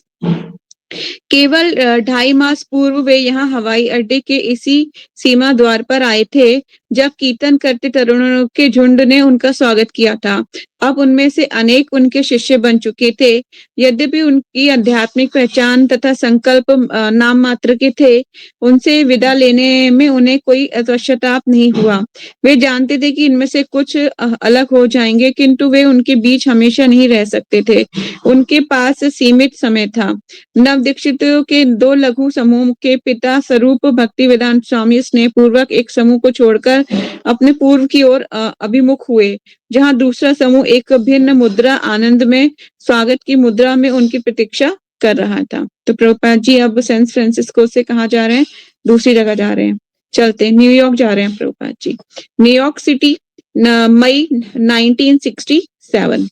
Speaker 1: केवल 2.5 मास पूर्व वे यहाँ हवाई अड्डे के इसी सीमा द्वार पर आए थे, जब कीर्तन करते तरुणों के झुंड ने उनका स्वागत किया था। अब उनमें से अनेक उनके शिष्य बन चुके थे। यद्यपि उनकी आध्यात्मिक पहचान तथा संकल्प नाम मात्र के थे, उनसे विदा लेने में उन्हें कोई पश्चाताप नहीं हुआ। वे जानते थे कि इनमें से कुछ अलग हो जाएंगे, किंतु वे उनके बीच हमेशा नहीं रह सकते थे। उनके पास सीमित समय था। नवदीक्षितों के 2 लघु समूह के पिता स्वरूप भक्ति वेदांत स्वामी स्नेह पूर्वक एक समूह को छोड़कर अपने पूर्व की ओर अभिमुख हुए, जहां दूसरा समूह एक भिन्न मुद्रा आनंद में स्वागत की मुद्रा में उनकी प्रतीक्षा कर रहा था। तो प्रभुपाद जी अब सैन फ्रांसिस्को से कहाँ जा रहे हैं, दूसरी जगह जा रहे हैं। चलते न्यूयॉर्क जा रहे हैं प्रभुपाद जी। न्यूयॉर्क सिटी, मई 1967।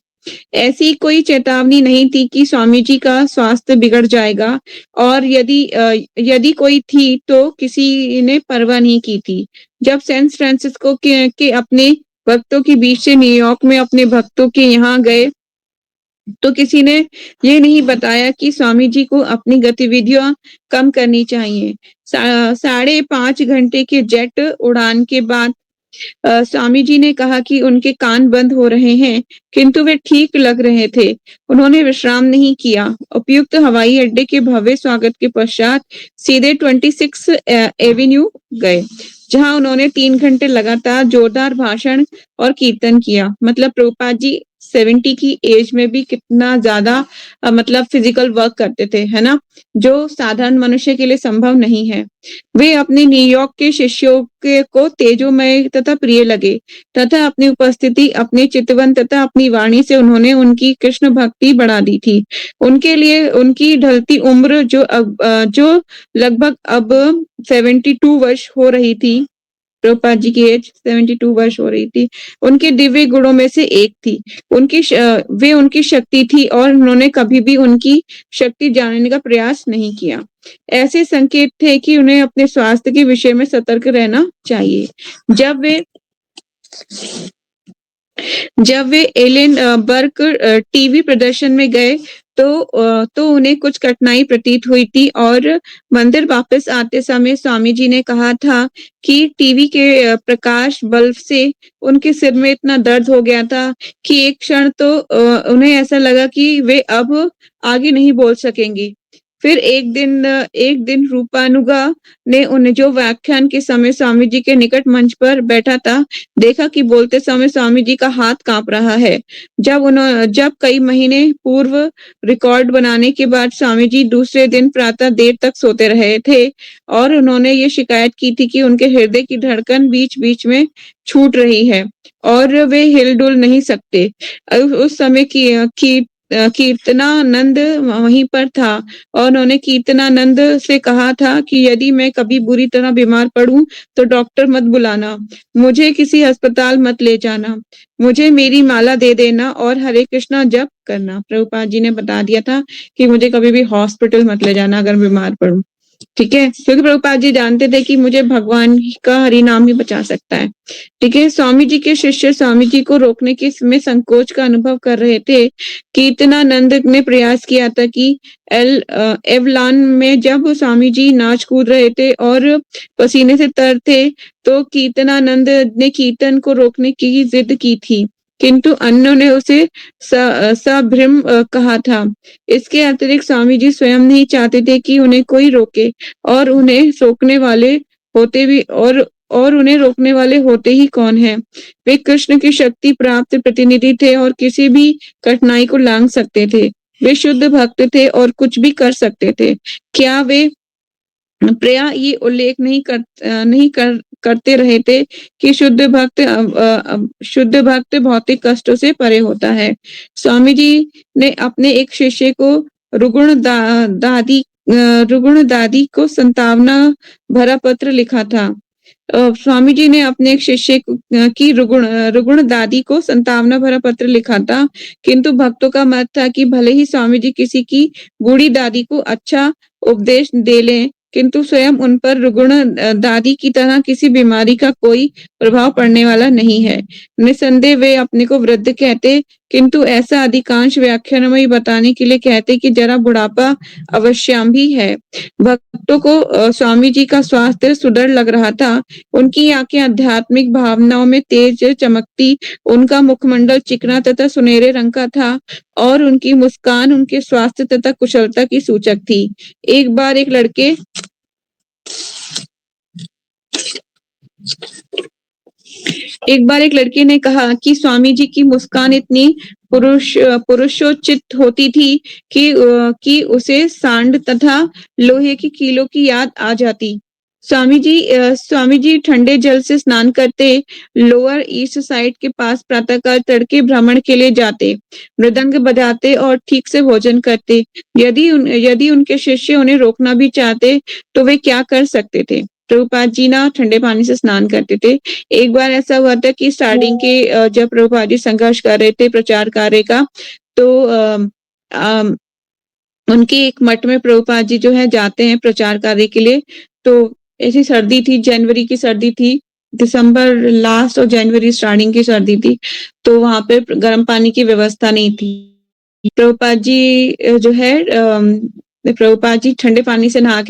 Speaker 1: ऐसी कोई चेतावनी नहीं थी कि स्वामी जी का स्वास्थ्य बिगड़ जाएगा, और यदि कोई थी तो किसी ने परवाह नहीं की थी। जब सैन फ्रांसिस्को के अपने भक्तों के बीच से न्यूयॉर्क में अपने भक्तों के यहाँ गए, तो किसी ने ये नहीं बताया कि स्वामी जी को अपनी गतिविधियां कम करनी चाहिए। 5.5 घंटे के जेट उड़ान के बाद स्वामी जी ने कहा कि उनके कान बंद हो रहे हैं, किंतु वे ठीक लग रहे थे। उन्होंने विश्राम नहीं किया। उपयुक्त हवाई अड्डे के भव्य स्वागत के पश्चात सीधे 26 एवेन्यू गए, जहां उन्होंने 3 घंटे लगातार जोरदार भाषण और कीर्तन किया। मतलब प्रभुपाद जी 70 की एज में भी कितना ज्यादा मतलब फिजिकल वर्क करते थे, है ना, जो साधारण मनुष्य के लिए संभव नहीं है। वे अपने न्यूयॉर्क के शिष्यों को तेजोमय तथा प्रिय लगे, तथा अपनी उपस्थिति, अपने चितवन तथा अपनी वाणी से उन्होंने उनकी कृष्ण भक्ति बढ़ा दी थी। उनके लिए उनकी ढलती उम्र जो लगभग अब 72 वर्ष हो रही थी, प्रभुपाद जी की एज 72 वर्ष हो रही थी, उनके दिव्य गुणों में से एक थी। वे उनकी शक्ति थी, और उन्होंने कभी भी उनकी शक्ति जानने का प्रयास नहीं किया। ऐसे संकेत थे कि उन्हें अपने स्वास्थ्य के विषय में सतर्क रहना चाहिए। जब वे एलेन बर्क टीवी प्रदर्शन में गए, तो उन्हें कुछ कठिनाई प्रतीत हुई थी, और मंदिर वापस आते समय स्वामी जी ने कहा था कि टीवी के प्रकाश बल्ब से उनके सिर में इतना दर्द हो गया था कि एक क्षण तो उन्हें ऐसा लगा कि वे अब आगे नहीं बोल सकेंगी। फिर एक दिन रूपानुगा ने उन्हें जो व्याख्यान के समय स्वामी जी के निकट मंच पर बैठा था, देखा कि बोलते समय स्वामी जी का हाथ काँप रहा है। जब कई महीने पूर्व रिकॉर्ड बनाने के बाद स्वामी जी दूसरे दिन प्रातः देर तक सोते रहे थे और उन्होंने ये शिकायत की थी कि उनके हृदय की धड़कन बीच-बीच में छूट रही है और वे हिल-डुल नहीं सकते। उस समय कीर्तनानंद वहीं पर था और उन्होंने कीर्तनानंद से कहा था कि यदि मैं कभी बुरी तरह बीमार पड़ूं तो डॉक्टर मत बुलाना, मुझे किसी अस्पताल मत ले जाना, मुझे मेरी माला दे देना और हरे कृष्णा जप करना। प्रभुपाद जी ने बता दिया था कि मुझे कभी भी हॉस्पिटल मत ले जाना अगर बीमार पड़ूं। ठीक है, क्योंकि प्रभुपाद जी जानते थे कि मुझे भगवान का हरि नाम ही बचा सकता है। ठीक है, स्वामी जी के शिष्य स्वामी जी को रोकने के में संकोच का अनुभव कर रहे थे। कीर्तनानंद ने प्रयास किया था कि एवलान में जब स्वामी जी नाच कूद रहे थे और पसीने से तर थे, तो कीर्तनानंद ने कीर्तन को रोकने की जिद की थी, किंतु अन्यों ने उसे सभ्रम कहा था। इसके अतिरिक्त स्वामी जी स्वयं नहीं चाहते थे कि उन्हें कोई रोके और उन्हें रोकने वाले होते भी और उन्हें रोकने वाले होते ही कौन हैं? वे कृष्ण की शक्ति प्राप्त प्रतिनिधि थे और किसी भी कठिनाई को लांघ सकते थे। वे शुद्ध भक्त थे और कुछ भी कर सकते थे। क्या वे प्रिया ये उल्लेख नहीं करते रहे थे कि शुद्ध भक्त भौतिक कष्टों से परे होता है। स्वामी जी ने अपने एक शिष्य को रुगुण दादी को संतावना भरा पत्र लिखा था। स्वामी जी ने अपने एक शिष्य की रुगुण दादी को संतावना भरा पत्र लिखा था, किंतु भक्तों का मत था कि भले ही स्वामी जी किसी की बूढ़ी दादी को अच्छा उपदेश दे लें, किंतु स्वयं उन पर रुगुण दादी की तरह किसी बीमारी का कोई प्रभाव पड़ने वाला नहीं है। निसंदेह वे अपने को वृद्ध कहते, किंतु ऐसा अधिकांश व्याख्यानों में बताने के लिए कहते कि जरा बुढ़ापा अवश्याम्भी है। भक्तों को स्वामी जी का स्वास्थ्य सुदृढ़ लग रहा था। उनकी आंखें आध्यात्मिक भावनाओं में तेज चमकती, उनका मुखमंडल चिकना तथा सुनहरे रंग का था और उनकी मुस्कान उनके स्वास्थ्य तथा कुशलता की सूचक थी। एक बार एक लड़के ने कहा कि स्वामी जी की मुस्कान इतनी पुरुषोचित होती थी कि उसे सांड तथा लोहे की कीलों की याद आ जाती। स्वामी जी ठंडे जल से स्नान करते, लोअर ईस्ट साइड के पास प्रातःकाल तड़के भ्रमण के लिए जाते, मृदंग बजाते और ठीक से भोजन करते। यदि उनके शिष्य उन्हें रोकना भी चाहते तो वे क्या कर सकते थे? प्रभुपाद जी ना ठंडे पानी से स्नान करते थे। एक बार ऐसा हुआ था कि स्टार्टिंग के जब प्रभुपाद जी संघर्ष कर रहे थे प्रचार कार्य का, तो उनके एक मठ में प्रभुपाद जी जो है जाते हैं प्रचार कार्य के लिए। तो ऐसी सर्दी थी, जनवरी की सर्दी थी, दिसंबर लास्ट और जनवरी स्टार्टिंग की सर्दी थी, तो वहां पे गर्म पानी की व्यवस्था नहीं थी। प्रभुपाद जी जो है प्रभुपाद जी ठंडे पानी से नहा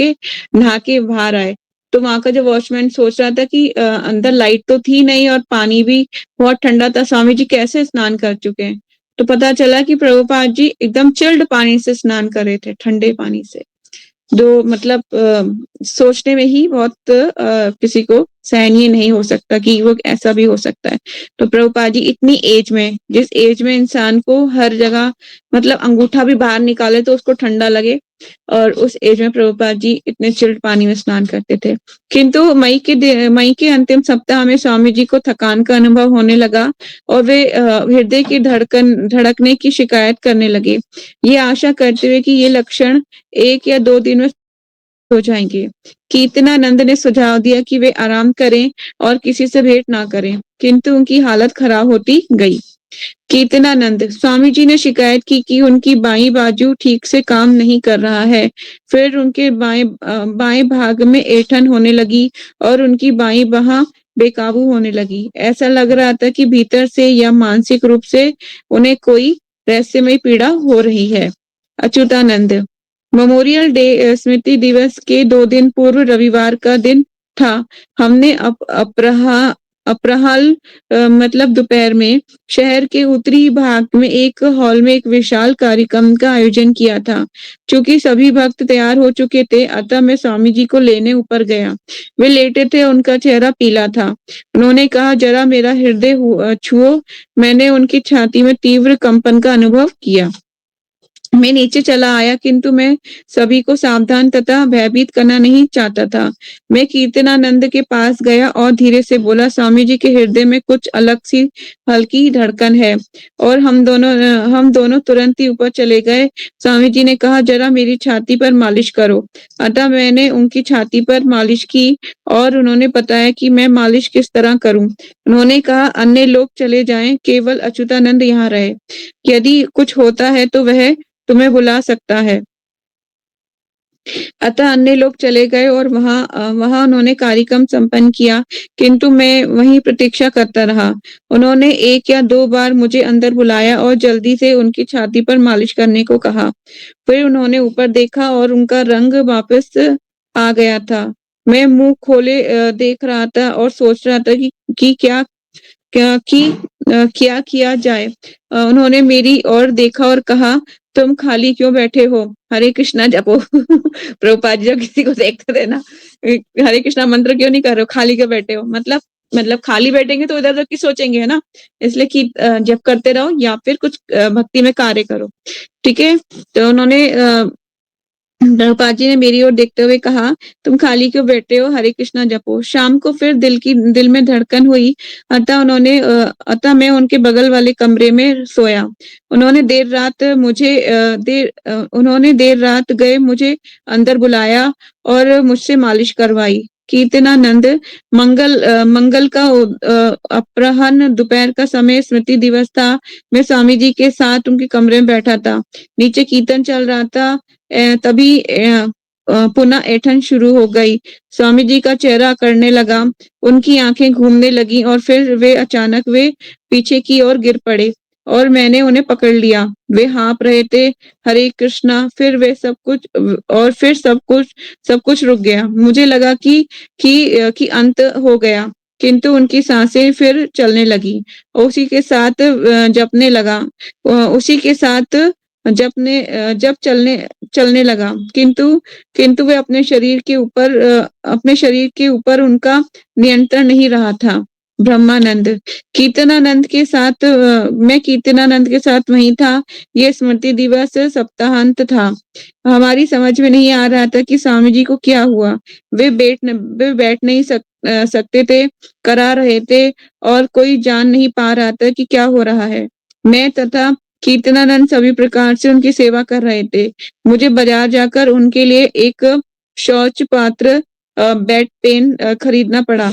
Speaker 1: के बाहर आए, तो वहां का जो वॉचमैन सोच रहा था कि अंदर लाइट तो थी नहीं और पानी भी बहुत ठंडा था, स्वामी जी कैसे स्नान कर चुके हैं। तो पता चला कि प्रभुपाद जी एकदम चिल्ड पानी से स्नान कर रहे थे, ठंडे पानी से, जो मतलब सोचने में ही बहुत किसी को सहनीय नहीं हो सकता कि वो ऐसा भी हो सकता है। तो प्रभुपाद जी इतनी एज में, जिस एज में इंसान को हर जगह मतलब अंगूठा भी बाहर निकाले तो उसको ठंडा लगे, और उस एज में प्रभुपाद जी इतने चिल्ड पानी में स्नान करते थे। किंतु मई के अंतिम सप्ताह में स्वामी जी को थकान का अनुभव होने लगा और वे हृदय की धड़कने की शिकायत करने लगे, ये आशा करते हुए कि ये लक्षण 1 या 2 दिन में हो जाएंगे। कीर्तनानंद ने सुझाव दिया कि वे आराम करें और किसी से भेंट ना करें, किंतु उनकी हालत खराब होती गई। कीर्तनानंद स्वामी जी ने शिकायत की कि उनकी बाईं बाजू ठीक से काम नहीं कर रहा है। फिर उनके बाएं भाग में ऐंठन होने लगी और उनकी बाईं बाह बेकाबू होने लगी। ऐसा लग रहा था कि भीतर से या मानसिक रूप से उन्हें कोई रहस्यमय पीड़ा हो रही है। अच्युतानंद मेमोरियल डे स्मृति दिवस के 2 दिन पूर्व रविवार का दिन था। हमने अपराह्न मतलब दोपहर में शहर के उत्तरी भाग में एक हॉल में एक विशाल कार्यक्रम का आयोजन किया था। चूँकि सभी भक्त तैयार हो चुके थे, अतः मैं स्वामी जी को लेने ऊपर गया। वे लेटे थे, उनका चेहरा पीला था। उन्होंने कहा, "ज़रा मेरा हृदय छुओ।" मैंने उनकी छाती में तीव्र कंपन का अनुभव किया। मैं नीचे चला आया, किंतु मैं सभी को सावधान तथा भयभीत करना नहीं चाहता था। मैं कीर्तनानंद के पास गया और धीरे से बोला, "स्वामी जी के हृदय में कुछ अलग-सी हल्की धड़कन है।" और हम दोनों तुरंत ही ऊपर चले गए। स्वामी जी ने कहा, "ज़रा मेरी छाती पर मालिश करो।" अतः मैंने उनकी छाती पर मालिश की और उन्होंने बताया कि मैं मालिश किस तरह करूँ। उन्होंने कहा, "अन्य लोग चले जाएँ, केवल अच्युतानंद यहाँ रहे। यदि कुछ होता है तो वह तुम्हें बुला सकता है।" अतः अन्य लोग चले गए और वहाँ उन्होंने कार्यक्रम संपन्न किया, किंतु मैं वहीं प्रतीक्षा करता रहा। उन्होंने 1 या 2 बार मुझे अंदर बुलाया और जल्दी से उनकी छाती पर मालिश करने को कहा। फिर उन्होंने ऊपर देखा और उनका रंग वापस आ गया था। मैं मुँह खोले देख रहा था और सोच रहा था कि क्या किया जाए। उन्होंने मेरी ओर देखा और कहा, "तुम खाली क्यों बैठे हो? हरे कृष्णा जपो।" प्रभुपाद जी जब किसी को देखते थे ना, हरे कृष्णा मंत्र क्यों नहीं कर रहे हो? खाली क्यों बैठे हो? मतलब खाली बैठेंगे तो इधर-उधर की सोचेंगे, है ना? इसलिए कि जप करते रहो या फिर कुछ भक्ति में कार्य करो। ठीक है? तो उन्होंने प्रभुपाद जी ने मेरी ओर देखते हुए कहा, "तुम खाली क्यों बैठे हो? हरे कृष्णा जपो।" शाम को फिर दिल में धड़कन हुई, अतः मैं उनके बगल वाले कमरे में सोया। उन्होंने देर रात गए मुझे अंदर बुलाया और मुझसे मालिश करवाई। कीर्तनानंद मंगल का अपराह्न दोपहर का समय स्मृति दिवस था। मैं स्वामी जी के साथ उनके कमरे में बैठा था। नीचे कीर्तन चल रहा था। तभी पुनः ऐंठन शुरू हो गई। स्वामी जी का चेहरा अकड़ने लगा, उनकी आँखें घूमने लगीं और फिर वे पीछे की ओर गिर पड़े और मैंने उन्हें पकड़ लिया। वे हाँफ रहे थे, "हरे कृष्णा।" फिर सब कुछ रुक गया। मुझे लगा कि अंत हो गया, किंतु उनकी साँसें फिर चलने लगीं। उसी के साथ जपने लगा। उसी के साथ जब चलने लगा, किंतु वे अपने शरीर के ऊपर उनका नियंत्रण नहीं रहा था। ब्रह्मानंद मैं कीर्तनानंद के साथ वहीं था। ये स्मृति दिवस सप्ताहांत था। हमारी समझ में नहीं आ रहा था कि स्वामी जी को क्या हुआ। वे बैठ नहीं सकते थे, करा रहे थे और कोई जान नहीं पा रहा था कि क्या हो रहा है। मैं तथा कीर्तनानंद सभी प्रकार से उनकी सेवा कर रहे थे। मुझे बाजार जाकर उनके लिए एक शौच पात्र बेड पेन खरीदना पड़ा।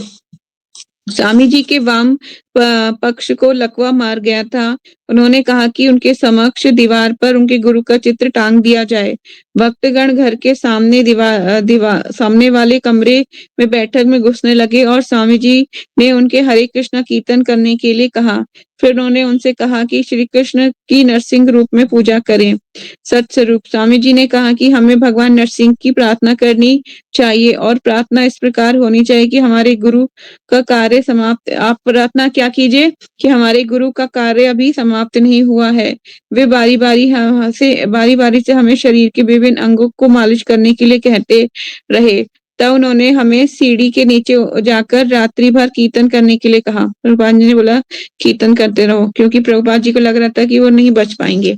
Speaker 1: स्वामी जी के वाम पक्ष को लकवा मार गया था। उन्होंने कहा कि उनके समक्ष दीवार पर उनके गुरु का चित्र टांग दिया जाए। भक्तगण घर के सामने वाले कमरे में बैठक में घुसने लगे और स्वामी जी ने उनके हरे कृष्णा कीर्तन करने के लिए कहा। फिर उन्होंने उनसे कहा कि श्री कृष्ण की नरसिंह रूप में पूजा करें। सत्स्वरूप स्वामी जी ने कहा कि हमें भगवान नरसिंह की प्रार्थना करनी चाहिए और प्रार्थना इस प्रकार होनी चाहिए कि हमारे गुरु का कार्य समाप्त। आप प्रार्थना क्या कीजिए कि हमारे गुरु का कार्य अभी समाप्त नहीं हुआ है। वे बारी-बारी से हमें शरीर के विभिन्न अंगों को मालिश करने के लिए कहते रहे। तब उन्होंने हमें सीढ़ी के नीचे जाकर रात्रि भर कीर्तन करने के लिए कहा। प्रभुपाद जी ने बोला, "कीर्तन करते रहो," क्योंकि प्रभुपाद जी को लग रहा था कि वो नहीं बच पाएँगे।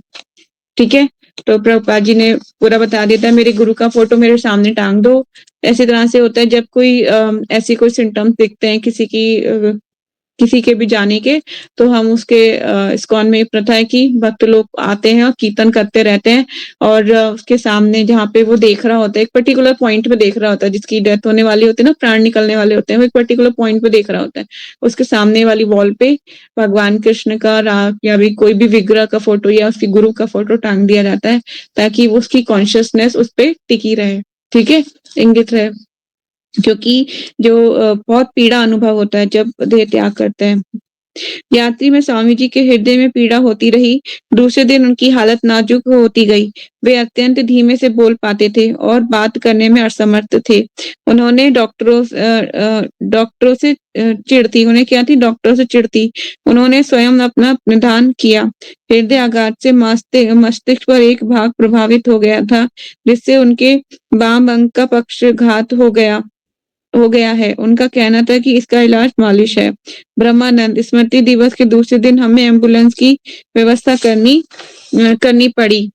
Speaker 1: ठीक है? तो प्रभुपाद जी ने पूरा बता दिया था, "मेरे गुरु का फ़ोटो मेरे सामने टाँग दो।" ऐसी तरह से होता है जब कोई ऐसी कोई सिम्पटम्स दिखते हैं किसी के भी जाने के, तो हम उसके इस्कॉन में एक प्रथा है कि भक्त लोग आते हैं और कीर्तन करते रहते हैं और उसके सामने जहाँ पे वो देख रहा होता है, एक पर्टिकुलर पॉइंट पे देख रहा होता है, जिसकी डेथ होने वाली होती है ना, प्राण निकलने वाले होते हैं, वो एक पर्टिकुलर पॉइंट पे देख रहा होता है। उसके सामने वाली वॉल पे भगवान कृष्ण का या भी कोई भी विग्रह का फ़ोटो या उसके गुरु का फ़ोटो टाँग दिया जाता है, ताकि वो उसकी कॉन्शियसनेस उस पे टिकी रहे। ठीक है? इंगित रहे। क्योंकि जो बहुत पीड़ा अनुभव होता है जब देह त्याग करते हैं। यात्री में स्वामी जी के हृदय में पीड़ा होती रही। दूसरे दिन उनकी हालत नाजुक होती गई। वे अत्यंत धीमे से बोल पाते थे और बात करने में असमर्थ थे। उन्होंने डॉक्टरों से चिढ़ती उन्हें क्या थी डॉक्टरों से चिढ़ती। उन्होंने स्वयं अपना निदान किया। हृदय आघात से मस्तिष्क पर एक भाग प्रभावित हो गया था, जिससे उनके वाम अंग का पक्षाघात हो गया है। उनका कहना था कि इसका इलाज मालिश है। ब्रह्मानंद स्मृति दिवस के दूसरे दिन हमें एम्बुलेंस की व्यवस्था करनी पड़ी।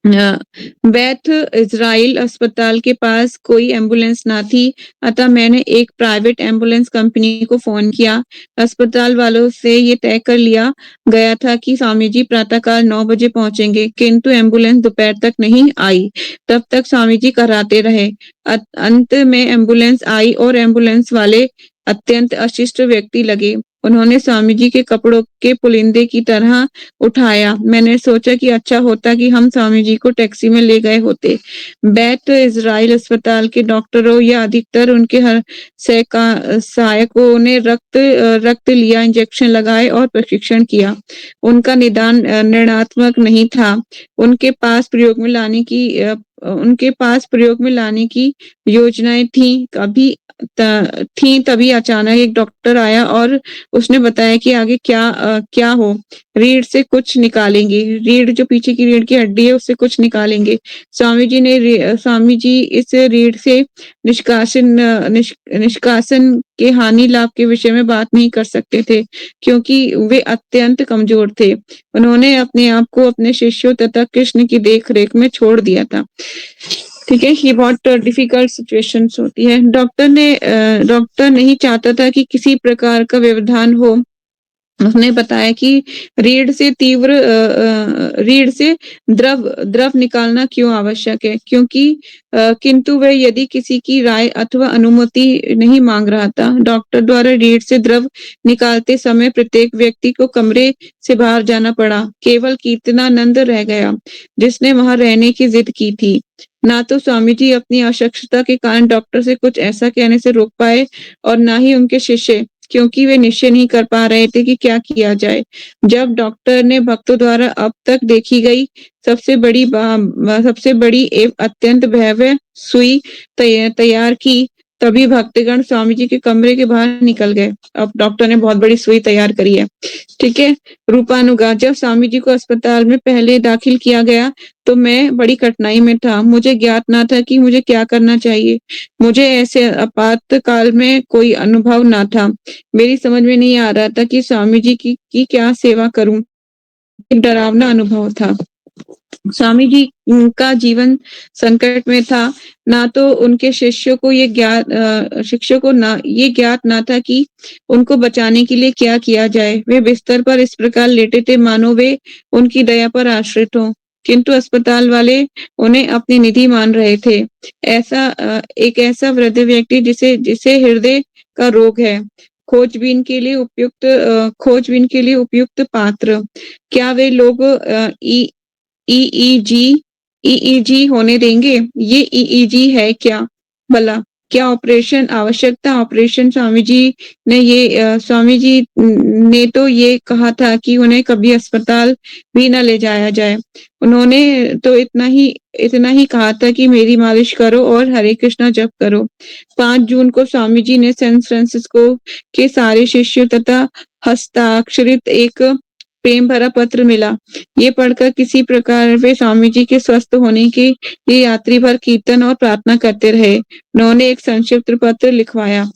Speaker 1: बैथ इज़राइल अस्पताल के पास कोई एम्बुलेंस ना थी, अतः मैंने एक प्राइवेट एम्बुलेंस कंपनी को फ़ोन किया। अस्पताल वालों से ये तय कर लिया गया था कि स्वामी जी प्रातःकाल 9 बजे पहुँचेंगे, किंतु एम्बुलेंस दोपहर तक नहीं आई। तब तक स्वामी जी कराते रहे। अंत में एम्बुलेंस आई और एम्बुलेंस वाले अत्यंत अशिष्ट व्यक्ति लगे। उन्होंने स्वामी जी के कपड़ों के पुलिंदे की तरह उठाया। मैंने सोचा कि अच्छा होता कि हम स्वामी जी को टैक्सी में ले गए होते। बैत इज़राइल अस्पताल के डॉक्टरों या अधिकतर उनके सहायकों ने रक्त लिया, इंजेक्शन लगाए और प्रशिक्षण किया। उनका निदान निर्णयात्मक नहीं था। उनके पास प्रयोग में लाने की योजनाएं थी। तभी अचानक एक डॉक्टर आया और उसने बताया कि आगे क्या हो। रीढ़ से कुछ निकालेंगे। रीढ़ जो पीछे की रीढ़ की हड्डी है उससे कुछ निकालेंगे। स्वामी जी इस रीढ़ से निष्कासन के हानि लाभ के विषय में बात नहीं कर सकते थे, क्योंकि वे अत्यंत कमजोर थे। उन्होंने अपने आप को अपने शिष्यों तथा कृष्ण की देख-रेख में छोड़ दिया था। ठीक है, ये बहुत डिफिकल्ट सिचुएशंस होती है। डॉक्टर नहीं चाहता था कि किसी प्रकार का व्यवधान हो। उसने बताया कि रीढ़ से द्रव निकालना क्यों आवश्यक है, किंतु वह यदि किसी की राय अथवा अनुमति नहीं मांग रहा था। डॉक्टर द्वारा रीढ़ से द्रव निकालते समय प्रत्येक व्यक्ति को कमरे से बाहर जाना पड़ा। केवल कीर्तनानंद रह गया, जिसने वहां रहने की जिद की थी। ना तो स्वामी जी अपनी अशक्तता के कारण डॉक्टर से कुछ ऐसा कहने से रोक पाए और ना ही उनके शिष्य, क्योंकि वे निश्चय नहीं कर पा रहे थे कि क्या किया जाए। जब डॉक्टर ने भक्तों द्वारा अब तक देखी गई सबसे बड़ी एवं अत्यंत भयावह सुई तैयार की, तभी भक्तगण स्वामी जी के कमरे के बाहर निकल गए। अब डॉक्टर ने बहुत बड़ी सुई तैयार करी है। ठीक है, रूपानुगा जब स्वामी जी को अस्पताल में पहले दाखिल किया गया तो मैं बड़ी कठिनाई में था। मुझे ज्ञात ना था कि मुझे क्या करना चाहिए। मुझे ऐसे आपातकाल में कोई अनुभव ना था। मेरी समझ में नहीं आ रहा था कि स्वामी जी की क्या सेवा करूं। एक डरावना अनुभव था। स्वामी जी का जीवन संकट में था। ना तो उनके शिष्यों को ये ज्ञात ना था कि उनको बचाने के लिए क्या किया जाए। वे बिस्तर पर इस प्रकार लेटे थे मानो वे उनकी दया पर आश्रित हों, किंतु अस्पताल वाले उन्हें अपनी निधि मान रहे थे। एक ऐसा वृद्ध व्यक्ति जिसे हृदय का रोग है, खोजबीन के लिए उपयुक्त पात्र। क्या वे लोग ईईजी ईईजी होने देंगे? ये ईईजी है क्या भला? क्या ऑपरेशन आवश्यकता? ऑपरेशन स्वामी जी ने तो ये कहा था कि उन्हें कभी अस्पताल भी न ले जाया जाए। उन्होंने तो इतना ही कहा था कि मेरी मालिश करो और हरे कृष्णा जप करो। 5 जून को स्वामी जी ने सैन फ्रांसिस्को के सारे शिष्यों तथा हस्ताक्षरित एक प्रेम भरा पत्र मिला। ये पढ़कर किसी प्रकार वे स्वामी जी के स्वस्थ होने के लिए यात्री भर कीर्तन और प्रार्थना करते रहे। उन्होंने एक संक्षिप्त पत्र लिखवाया।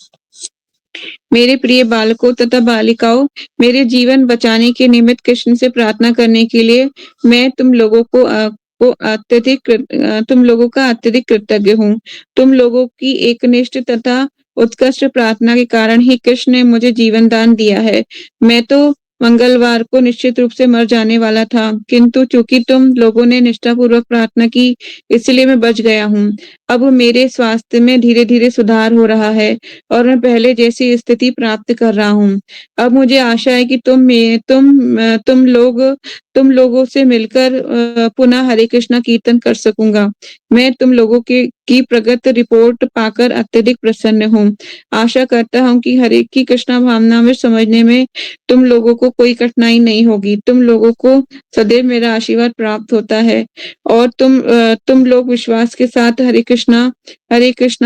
Speaker 1: मेरे प्रिय बालकों तथा बालिकाओं, मेरे जीवन बचाने के निमित्त कृष्ण से प्रार्थना करने के लिए मैं तुम लोगों का अत्यधिक कृतज्ञ हूँ। तुम लोगों की एकनिष्ठ तथा उत्कृष्ट प्रार्थना के कारण ही कृष्ण ने मुझे जीवन दान दिया है। मैं तो मंगलवार को निश्चित रूप से मर जाने वाला था, किंतु चूंकि तुम लोगों ने निष्ठापूर्वक प्रार्थना की, इसलिए मैं बच गया हूँ। अब मेरे स्वास्थ्य में धीरे-धीरे सुधार हो रहा है और मैं पहले जैसी स्थिति प्राप्त कर रहा हूँ। अब मुझे आशा है कि तुम लोगों से मिलकर पुनः हरे कृष्णा कीर्तन कर सकूँगा। मैं तुम लोगों के की प्रगति रिपोर्ट पाकर अत्यधिक प्रसन्न हूँ। आशा करता हूँ कि हरे की कृष्णा भावना में समझने में तुम लोगों को कोई कठिनाई नहीं होगी। तुम लोगों को सदैव मेरा आशीर्वाद प्राप्त होता है और तुम लोग विश्वास के साथ हरे कृष्णा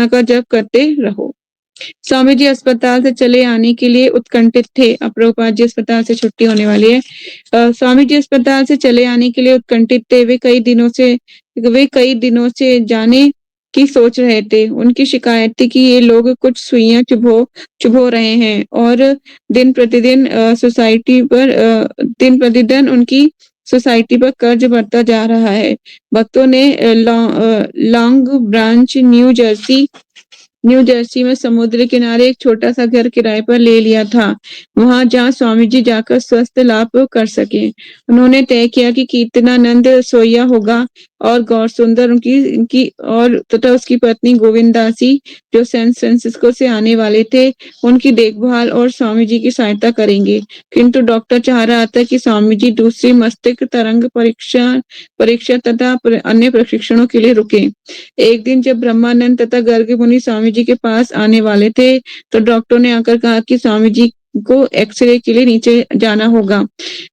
Speaker 1: का जप करते रहो। स्वामी जी अस्पताल से चले आने के लिए उत्कंठित थे। अब प्रभुपाद जी अस्पताल से छुट्टी होने वाली है। स्वामी जी अस्पताल से चले आने के लिए उत्कंठित थे। वे कई दिनों से जाने की सोच रहे थे। उनकी शिकायत थी कि ये लोग कुछ सुइयां चुभो रहे हैं और दिन प्रतिदिन दिन प्रतिदिन उनकी सोसाइटी पर कर्ज बढ़ता जा रहा है। भक्तों ने लॉन्ग ब्रांच न्यू जर्सी में समुद्र किनारे एक छोटा सा घर किराए पर ले लिया था, वहां जहाँ स्वामी जी जाकर स्वस्थ लाभ कर सके। उन्होंने तय किया कि कीर्तनानंद सोया होगा और गौर सुंदर उनकी और तथा उसकी पत्नी गोविंदासी जो सैन फ्रांसिस्को से आने वाले थे, उनकी देखभाल और स्वामी जी की सहायता करेंगे। किंतु डॉक्टर चाह रहा था कि स्वामी जी दूसरी मस्तिष्क तरंग परीक्षा तथा अन्य प्रशिक्षणों के लिए रुके। एक दिन जब ब्रह्मानंद तथा गर्ग मुनि स्वामी जी के पास आने वाले थे, तो डॉक्टर ने आकर कहा कि स्वामी जी को एक्सरे के लिए नीचे जाना होगा।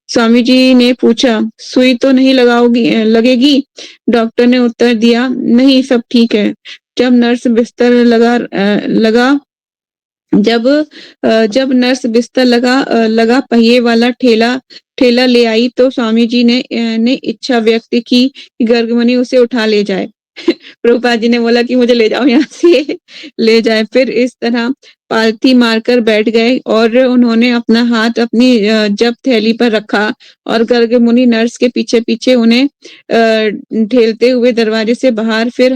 Speaker 1: स्वामी जी ने पूछा, सुई तो नहीं लगेगी? डॉक्टर ने उत्तर दिया, नहीं, सब ठीक है। जब नर्स बिस्तर लगा पहिए वाला ठेला ले आई तो स्वामी जी ने इच्छा व्यक्त की कि गर्गमुनि उसे उठा ले जाए। प्रभुपाद जी ने बोला कि मुझे ले जाओ यहाँ से ले जाए। फिर इस तरह पालथी मारकर बैठ गए और उन्होंने अपना हाथ अपनी जप थैली पर रखा और गर्ग मुनि नर्स के पीछे पीछे उन्हें ढेलते हुए दरवाजे से बाहर, फिर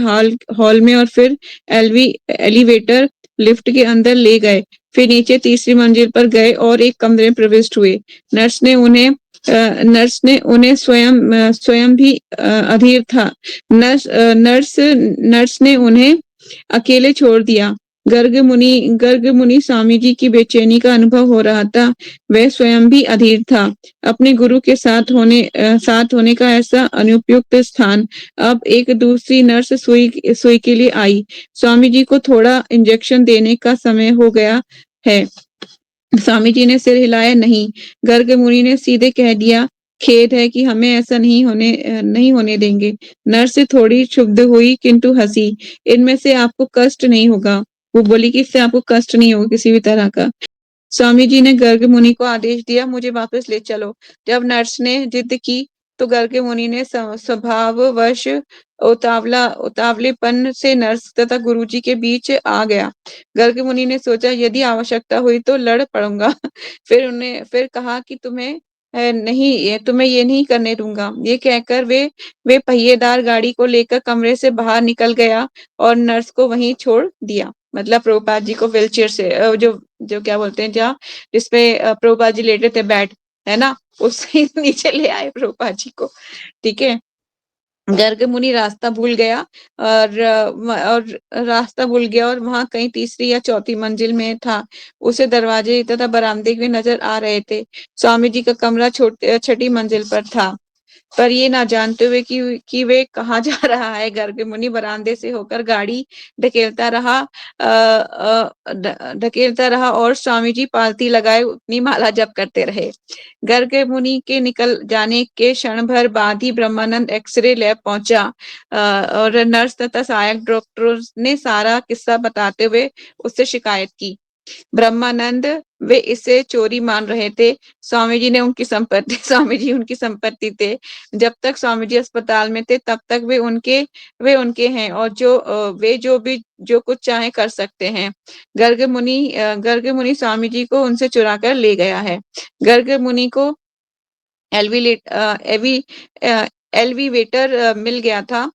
Speaker 1: हॉल में और फिर एलिवेटर लिफ्ट के अंदर ले गए। फिर नीचे तीसरी मंजिल पर गए और एक कमरे में प्रविष्ट हुए। नर्स ने उन्हें स्वयं भी अधीर था। नर्स ने उन्हें अकेले छोड़ दिया। गर्ग मुनि स्वामी जी की बेचैनी का अनुभव हो रहा था। वह स्वयं भी अधीर था। अपने गुरु के साथ होने का ऐसा अनुपयुक्त स्थान। अब एक दूसरी नर्स सुई के लिए आई। स्वामी जी को थोड़ा इंजेक्शन देने का समय हो गया है। स्वामी जी ने सिर हिलाया, नहीं। गर्ग मुनि ने सीधे कह दिया, खेद है कि हमें ऐसा नहीं होने देंगे। नर्स थोड़ी क्षुब्ध हुई किंतु हंसी। इनमें से आपको कष्ट नहीं होगा। वो बोली कि इससे आपको कष्ट नहीं होगा किसी भी तरह का। स्वामी जी ने गर्ग मुनि को आदेश दिया, मुझे वापस ले चलो। जब नर्स ने जिद की तो गर्ग मुनि ने स्वभाववश उतावलेपन से नर्स तथा गुरुजी के बीच आ गया। गर्ग मुनि ने सोचा, यदि आवश्यकता हुई तो लड़ पड़ूंगा। फिर कहा कि तुम्हें ये नहीं करने दूंगा। ये कहकर वे पहिएदार गाड़ी को लेकर कमरे से बाहर निकल गया और नर्स को वहीं छोड़ दिया। मतलब प्रभुपाद जी को व्हीलचेयर से जो क्या बोलते हैं, जहाँ जिसपे प्रभुपाद जी लेटे थे, बेड है ना, उससे नीचे ले आए प्रभुपाद जी को। ठीक है। गर्ग मुनि रास्ता भूल गया और वहां कहीं तीसरी या चौथी मंजिल में था। उसे दरवाजे तथा बरामदे भी नजर आ रहे थे। स्वामी जी का कमरा छठी मंजिल पर था, पर ये ना जानते हुए कि वे कहाँ जा रहा है। गर्ग मुनि बरामदे से होकर गाड़ी ढकेलता रहा और स्वामी जी पालती लगाए अपनी माला जप करते रहे। गर्ग मुनि के निकल जाने के क्षण भर बाद ही ब्रह्मानंद एक्सरे लैब पहुंचा और नर्स तथा सहायक डॉक्टरों ने सारा किस्सा बताते हुए उससे शिकायत की। ब्रह्मानंद वे इसे चोरी मान रहे थे। स्वामी जी स्वामी जी उनकी संपत्ति थे। जब तक स्वामी जी अस्पताल में थे तब तक वे उनके हैं और वे जो कुछ चाहे कर सकते हैं। गर्ग मुनि स्वामी जी को उनसे चुरा कर ले गया है। गर्ग मुनि को एलवीलेट एवी एलिवेटर मिल गया था।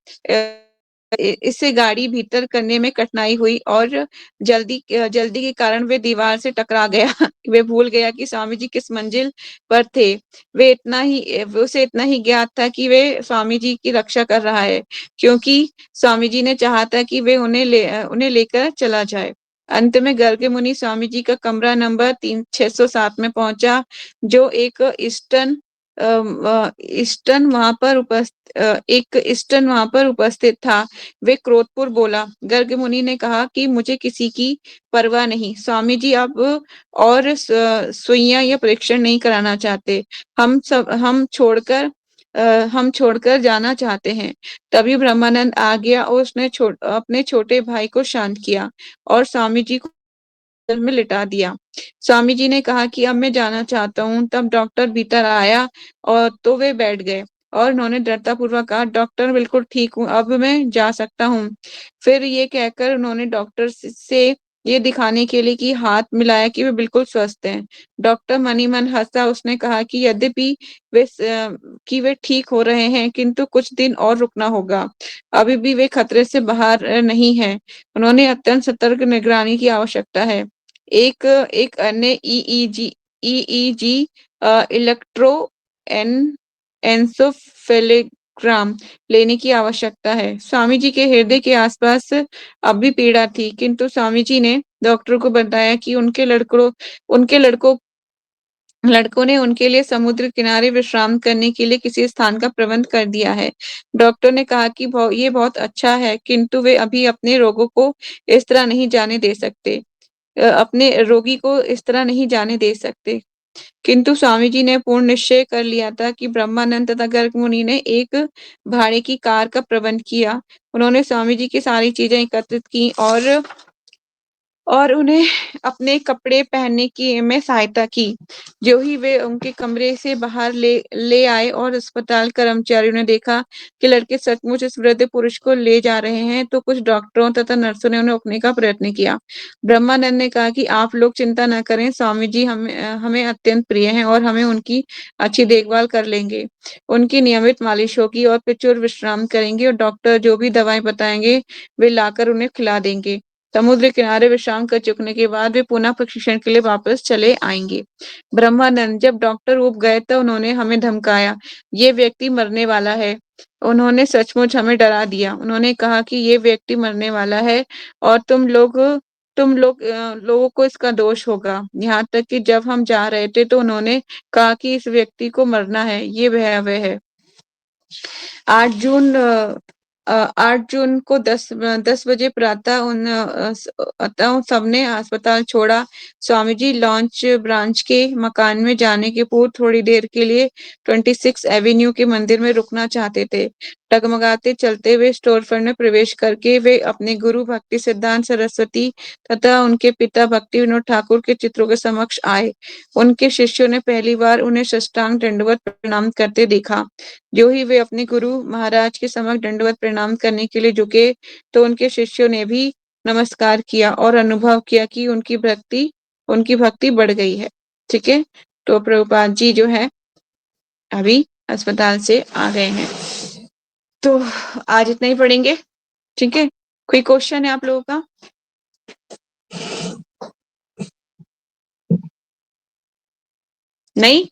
Speaker 1: इससे गाड़ी भीतर करने में कठिनाई हुई और जल्दी के कारण वे दीवार से टकरा गया। वे भूल गया कि स्वामी जी किस मंजिल पर थे। उसे इतना ही ज्ञात था कि वे स्वामी जी की रक्षा कर रहा है, क्योंकि स्वामी जी ने चाहा था कि वे उन्हें लेकर चला जाए। अंत में गर्ग मुनि स्वामी जी का कमरा नंबर 607 में पहुंचा, जो एक ईस्टर्न वहां पर उपस्थित था। वे क्रोधपूर बोला। गर्ग मुनि ने कहा कि मुझे किसी की परवाह नहीं, स्वामी जी अब और सुइयां या परीक्षण नहीं कराना चाहते। हम सब हम छोड़कर जाना चाहते हैं। तभी ब्रह्मानंद आ गया और उसने अपने छोटे भाई को शांत किया और स्वामी जी को में लिटा दिया। स्वामी जी ने कहा कि अब मैं जाना चाहता हूँ। तब डॉक्टर भीतर आया और तो वे बैठ गए और उन्होंने दृढ़तापूर्वक कहा, डॉक्टर बिल्कुल ठीक हूँ, अब मैं जा सकता हूँ। फिर ये कहकर उन्होंने डॉक्टर से ये दिखाने के लिए कि हाथ मिलाया कि वे बिल्कुल स्वस्थ हैं। डॉक्टर मनी मन हंसा। उसने कहा कि यद्यपि वे ठीक हो रहे हैं, किंतु कुछ दिन और रुकना होगा। अभी भी वे खतरे से बाहर नहीं है। उन्होंने अत्यंत सतर्क निगरानी की आवश्यकता है। एक एक अन्य ईईजी इलेक्ट्रो एन एन्सेफेलोग्राम लेने की आवश्यकता है। स्वामी जी के हृदय के आसपास अब भी पीड़ा थी, किंतु स्वामी जी ने डॉक्टर को बताया कि उनके लड़कों ने उनके लिए समुद्र किनारे विश्राम करने के लिए किसी स्थान का प्रबंध कर दिया है। डॉक्टर ने कहा कि ये बहुत अच्छा है, किंतु वे अभी अपने रोगों को इस तरह नहीं जाने दे सकते। अपने रोगी को इस तरह नहीं जाने दे सकते। किंतु स्वामी जी ने पूर्ण निश्चय कर लिया था कि ब्रह्मानंद तथा गर्ग मुनि ने एक भाड़े की कार का प्रबंध किया। उन्होंने स्वामी जी की सारी चीजें एकत्रित की और उन्हें अपने कपड़े पहनने की में सहायता की। जो ही वे उनके कमरे से बाहर ले आए और अस्पताल कर्मचारियों ने देखा कि लड़के सचमुच इस वृद्ध पुरुष को ले जा रहे हैं, तो कुछ डॉक्टरों तथा नर्सों ने उन्हें रोकने का प्रयत्न किया। ब्रह्मानंद ने कहा कि आप लोग चिंता न करें, स्वामी जी हमें अत्यंत प्रिय हैं और हमें उनकी अच्छी देखभाल कर लेंगे। उनकी नियमित मालिश होगी और प्रचुर विश्राम करेंगे और डॉक्टर जो भी दवाएं बताएंगे वे लाकर उन्हें खिला देंगे। समुद्र किनारे विश्राम कर चुकने के बाद वे पुनः प्रशिक्षण के लिए वापस चले आएंगे। ब्रह्मानंद, जब डॉक्टर ऊब गए तो उन्होंने हमें धमकाया, ये व्यक्ति मरने वाला है। उन्होंने सचमुच हमें डरा दिया। उन्होंने कहा कि ये व्यक्ति मरने वाला है और लोगों को इसका दोष होगा। यहाँ तक कि जब हम जा रहे थे तो उन्होंने कहा कि इस व्यक्ति को मरना है, ये भयावह है। 8 जून 8 जून को 10 बजे प्रातः अतः सबने अस्पताल छोड़ा। स्वामी जी लॉन्च ब्रांच के मकान में जाने के पूर्व थोड़ी देर के लिए 26 एवेन्यू के मंदिर में रुकना चाहते थे। डगमगाते चलते हुए स्टोर फ्रंट में प्रवेश करके वे अपने गुरु भक्ति सिद्धांत सरस्वती तथा उनके पिता भक्ति विनोद ठाकुर के चित्रों के समक्ष आए। उनके शिष्यों ने पहली बार उन्हें साष्टांग दंडवत प्रणाम करते देखा। जो ही वे अपने गुरु महाराज के समक्ष दंडवत प्रणाम करने के लिए झुके, तो उनके शिष्यों ने भी नमस्कार किया और अनुभव किया कि उनकी भक्ति बढ़ गई है। ठीक है, तो प्रभुपाद जी जो है अभी अस्पताल से आ गए हैं। तो आज इतना ही पढ़ेंगे। ठीक है, कोई क्वेश्चन है आप लोगों का? नहीं?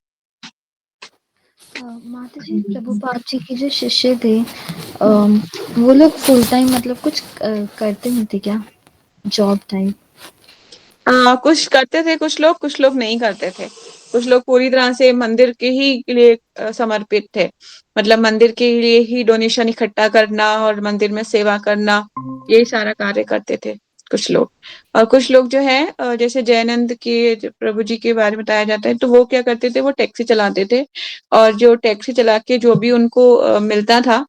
Speaker 3: माता जी, प्रभुपाद जी के जो शिष्य थे वो लोग फुल टाइम मतलब कुछ करते नहीं थे क्या, जॉब टाइप?
Speaker 1: कुछ करते थे कुछ लोग नहीं करते थे। कुछ लोग पूरी तरह से मंदिर के लिए समर्पित थे। मतलब मंदिर के लिए ही डोनेशन इकट्ठा करना और मंदिर में सेवा करना, यही सारा कार्य करते थे कुछ लोग। और कुछ लोग जो है जैसे जयानंद के प्रभु जी के बारे में बताया जाता है, तो वो क्या करते थे, वो टैक्सी चलाते थे और जो टैक्सी चला के जो भी उनको मिलता था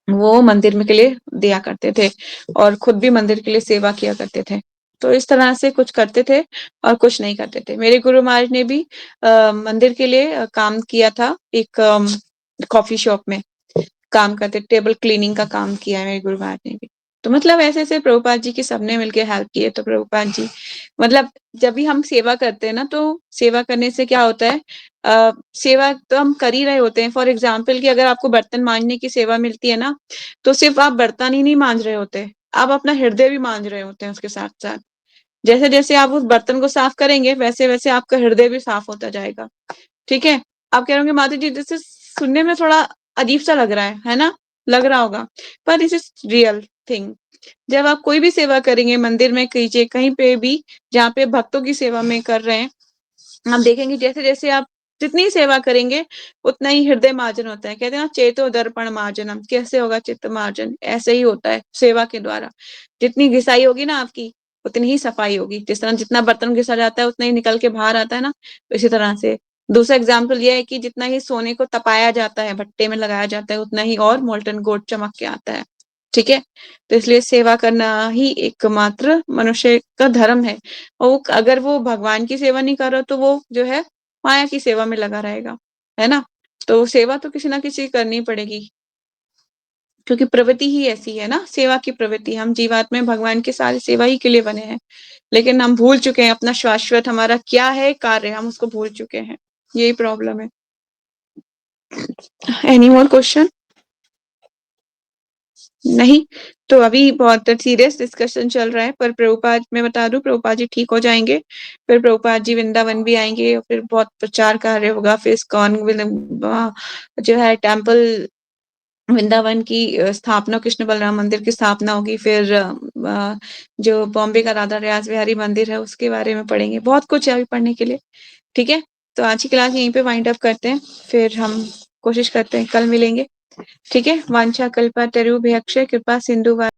Speaker 1: वो मंदिर में के लिए दिया करते थे और खुद भी मंदिर के लिए सेवा किया करते थे। तो इस तरह से कुछ करते थे और कुछ नहीं करते थे। मेरे गुरु महाराज ने भी मंदिर के लिए काम किया था। एक कॉफी शॉप में काम करते, टेबल क्लीनिंग का काम किया है मेरे गुरु महाराज ने भी। तो मतलब ऐसे-ऐसे प्रभुपाद जी की सबने मिलके हेल्प की है, तो प्रभुपाद जी मतलब जब भी हम सेवा करते हैं ना, तो सेवा करने से क्या होता है सेवा तो हम कर ही रहे होते हैं। फॉर एग्ज़ाम्पल कि अगर आपको बर्तन माँजने की सेवा मिलती है ना, तो सिर्फ़ आप बर्तन ही नहीं माँज रहे होते, आप अपना हृदय भी माँज रहे होते हैं उसके साथ-साथ। जैसे-जैसे आप उस बर्तन को साफ करेंगे, वैसे-वैसे आपका हृदय भी साफ होता जाएगा, ठीक है? आप कह रहे होंगे माता जी जैसे सुनने में थोड़ा अजीब-सा लग रहा है ना? लग रहा होगा, पर दिस इज़ रियल थिंग। जब आप कोई भी सेवा करेंगे, मंदिर में कीजिए, कहीं पे भी जहाँ पे भक्तों की सेवा में कर रहे हैं, आप देखेंगे जैसे-जैसे आप जितनी सेवा करेंगे, उतना ही हृदय मार्जन होता है। कहते हैं ना चेतो दर्पण मार्जनम, कैसे होगा चित्त मार्जन? ऐसे ही होता है सेवा के द्वारा। जितनी घिसाई होगी ना आपकी, उतनी ही सफाई होगी। जिस तरह जितना बर्तन घिसा जाता है, उतना ही निकल के बाहर आता है ना, तो इसी तरह से दूसरा एग्ज़ाम्पल ये है कि जितना ही सोने को तपाया जाता है, भट्टे में लगाया जाता है, उतना ही और मोल्टन गोल्ड चमक के आता है। ठीक है? तो इसलिए सेवा करना ही एकमात्र मनुष्य का धर्म है। और अगर वो भगवान की सेवा नहीं कर रहा, तो वो जो है माया की सेवा में लगा रहेगा, है ना? तो सेवा तो किसी न किसी की करनी पड़ेगी, क्योंकि प्रवृत्ति ही ऐसी है ना, सेवा की प्रवृत्ति। हम जीवात्मा भगवान के सारे सेवा ही के लिए बने हैं, लेकिन हम भूल चुके हैं अपना शाश्वत हमारा क्या है कार्य, हम उसको भूल चुके हैं। यही प्रॉब्लम है। Any more question? नहीं? तो अभी बहुत सीरियस डिस्कशन चल रहा है, पर प्रभुपाद मैं बता दूँ प्रभुपाद जी ठीक हो जाएँगे, फिर प्रभुपाद जी वृंदावन भी आएँगे और फिर बहुत प्रचार कार्य होगा, फिर इस्कॉन जो है टेम्पल वृंदावन की स्थापना कृष्ण बलराम मंदिर की स्थापना होगी, फिर जो बॉम्बे का राधा रियाज़ बिहारी मंदिर है, उसके बारे में पढ़ेंगे। बहुत कुछ है अभी पढ़ने के लिए, ठीक है? तो आज की क्लास यहीं पे वाइंड अप करते हैं, फिर हम कोशिश करते हैं कल मिलेंगे, ठीक है? वांछा कल्पतरुभ्यश्च कृपा सिंधु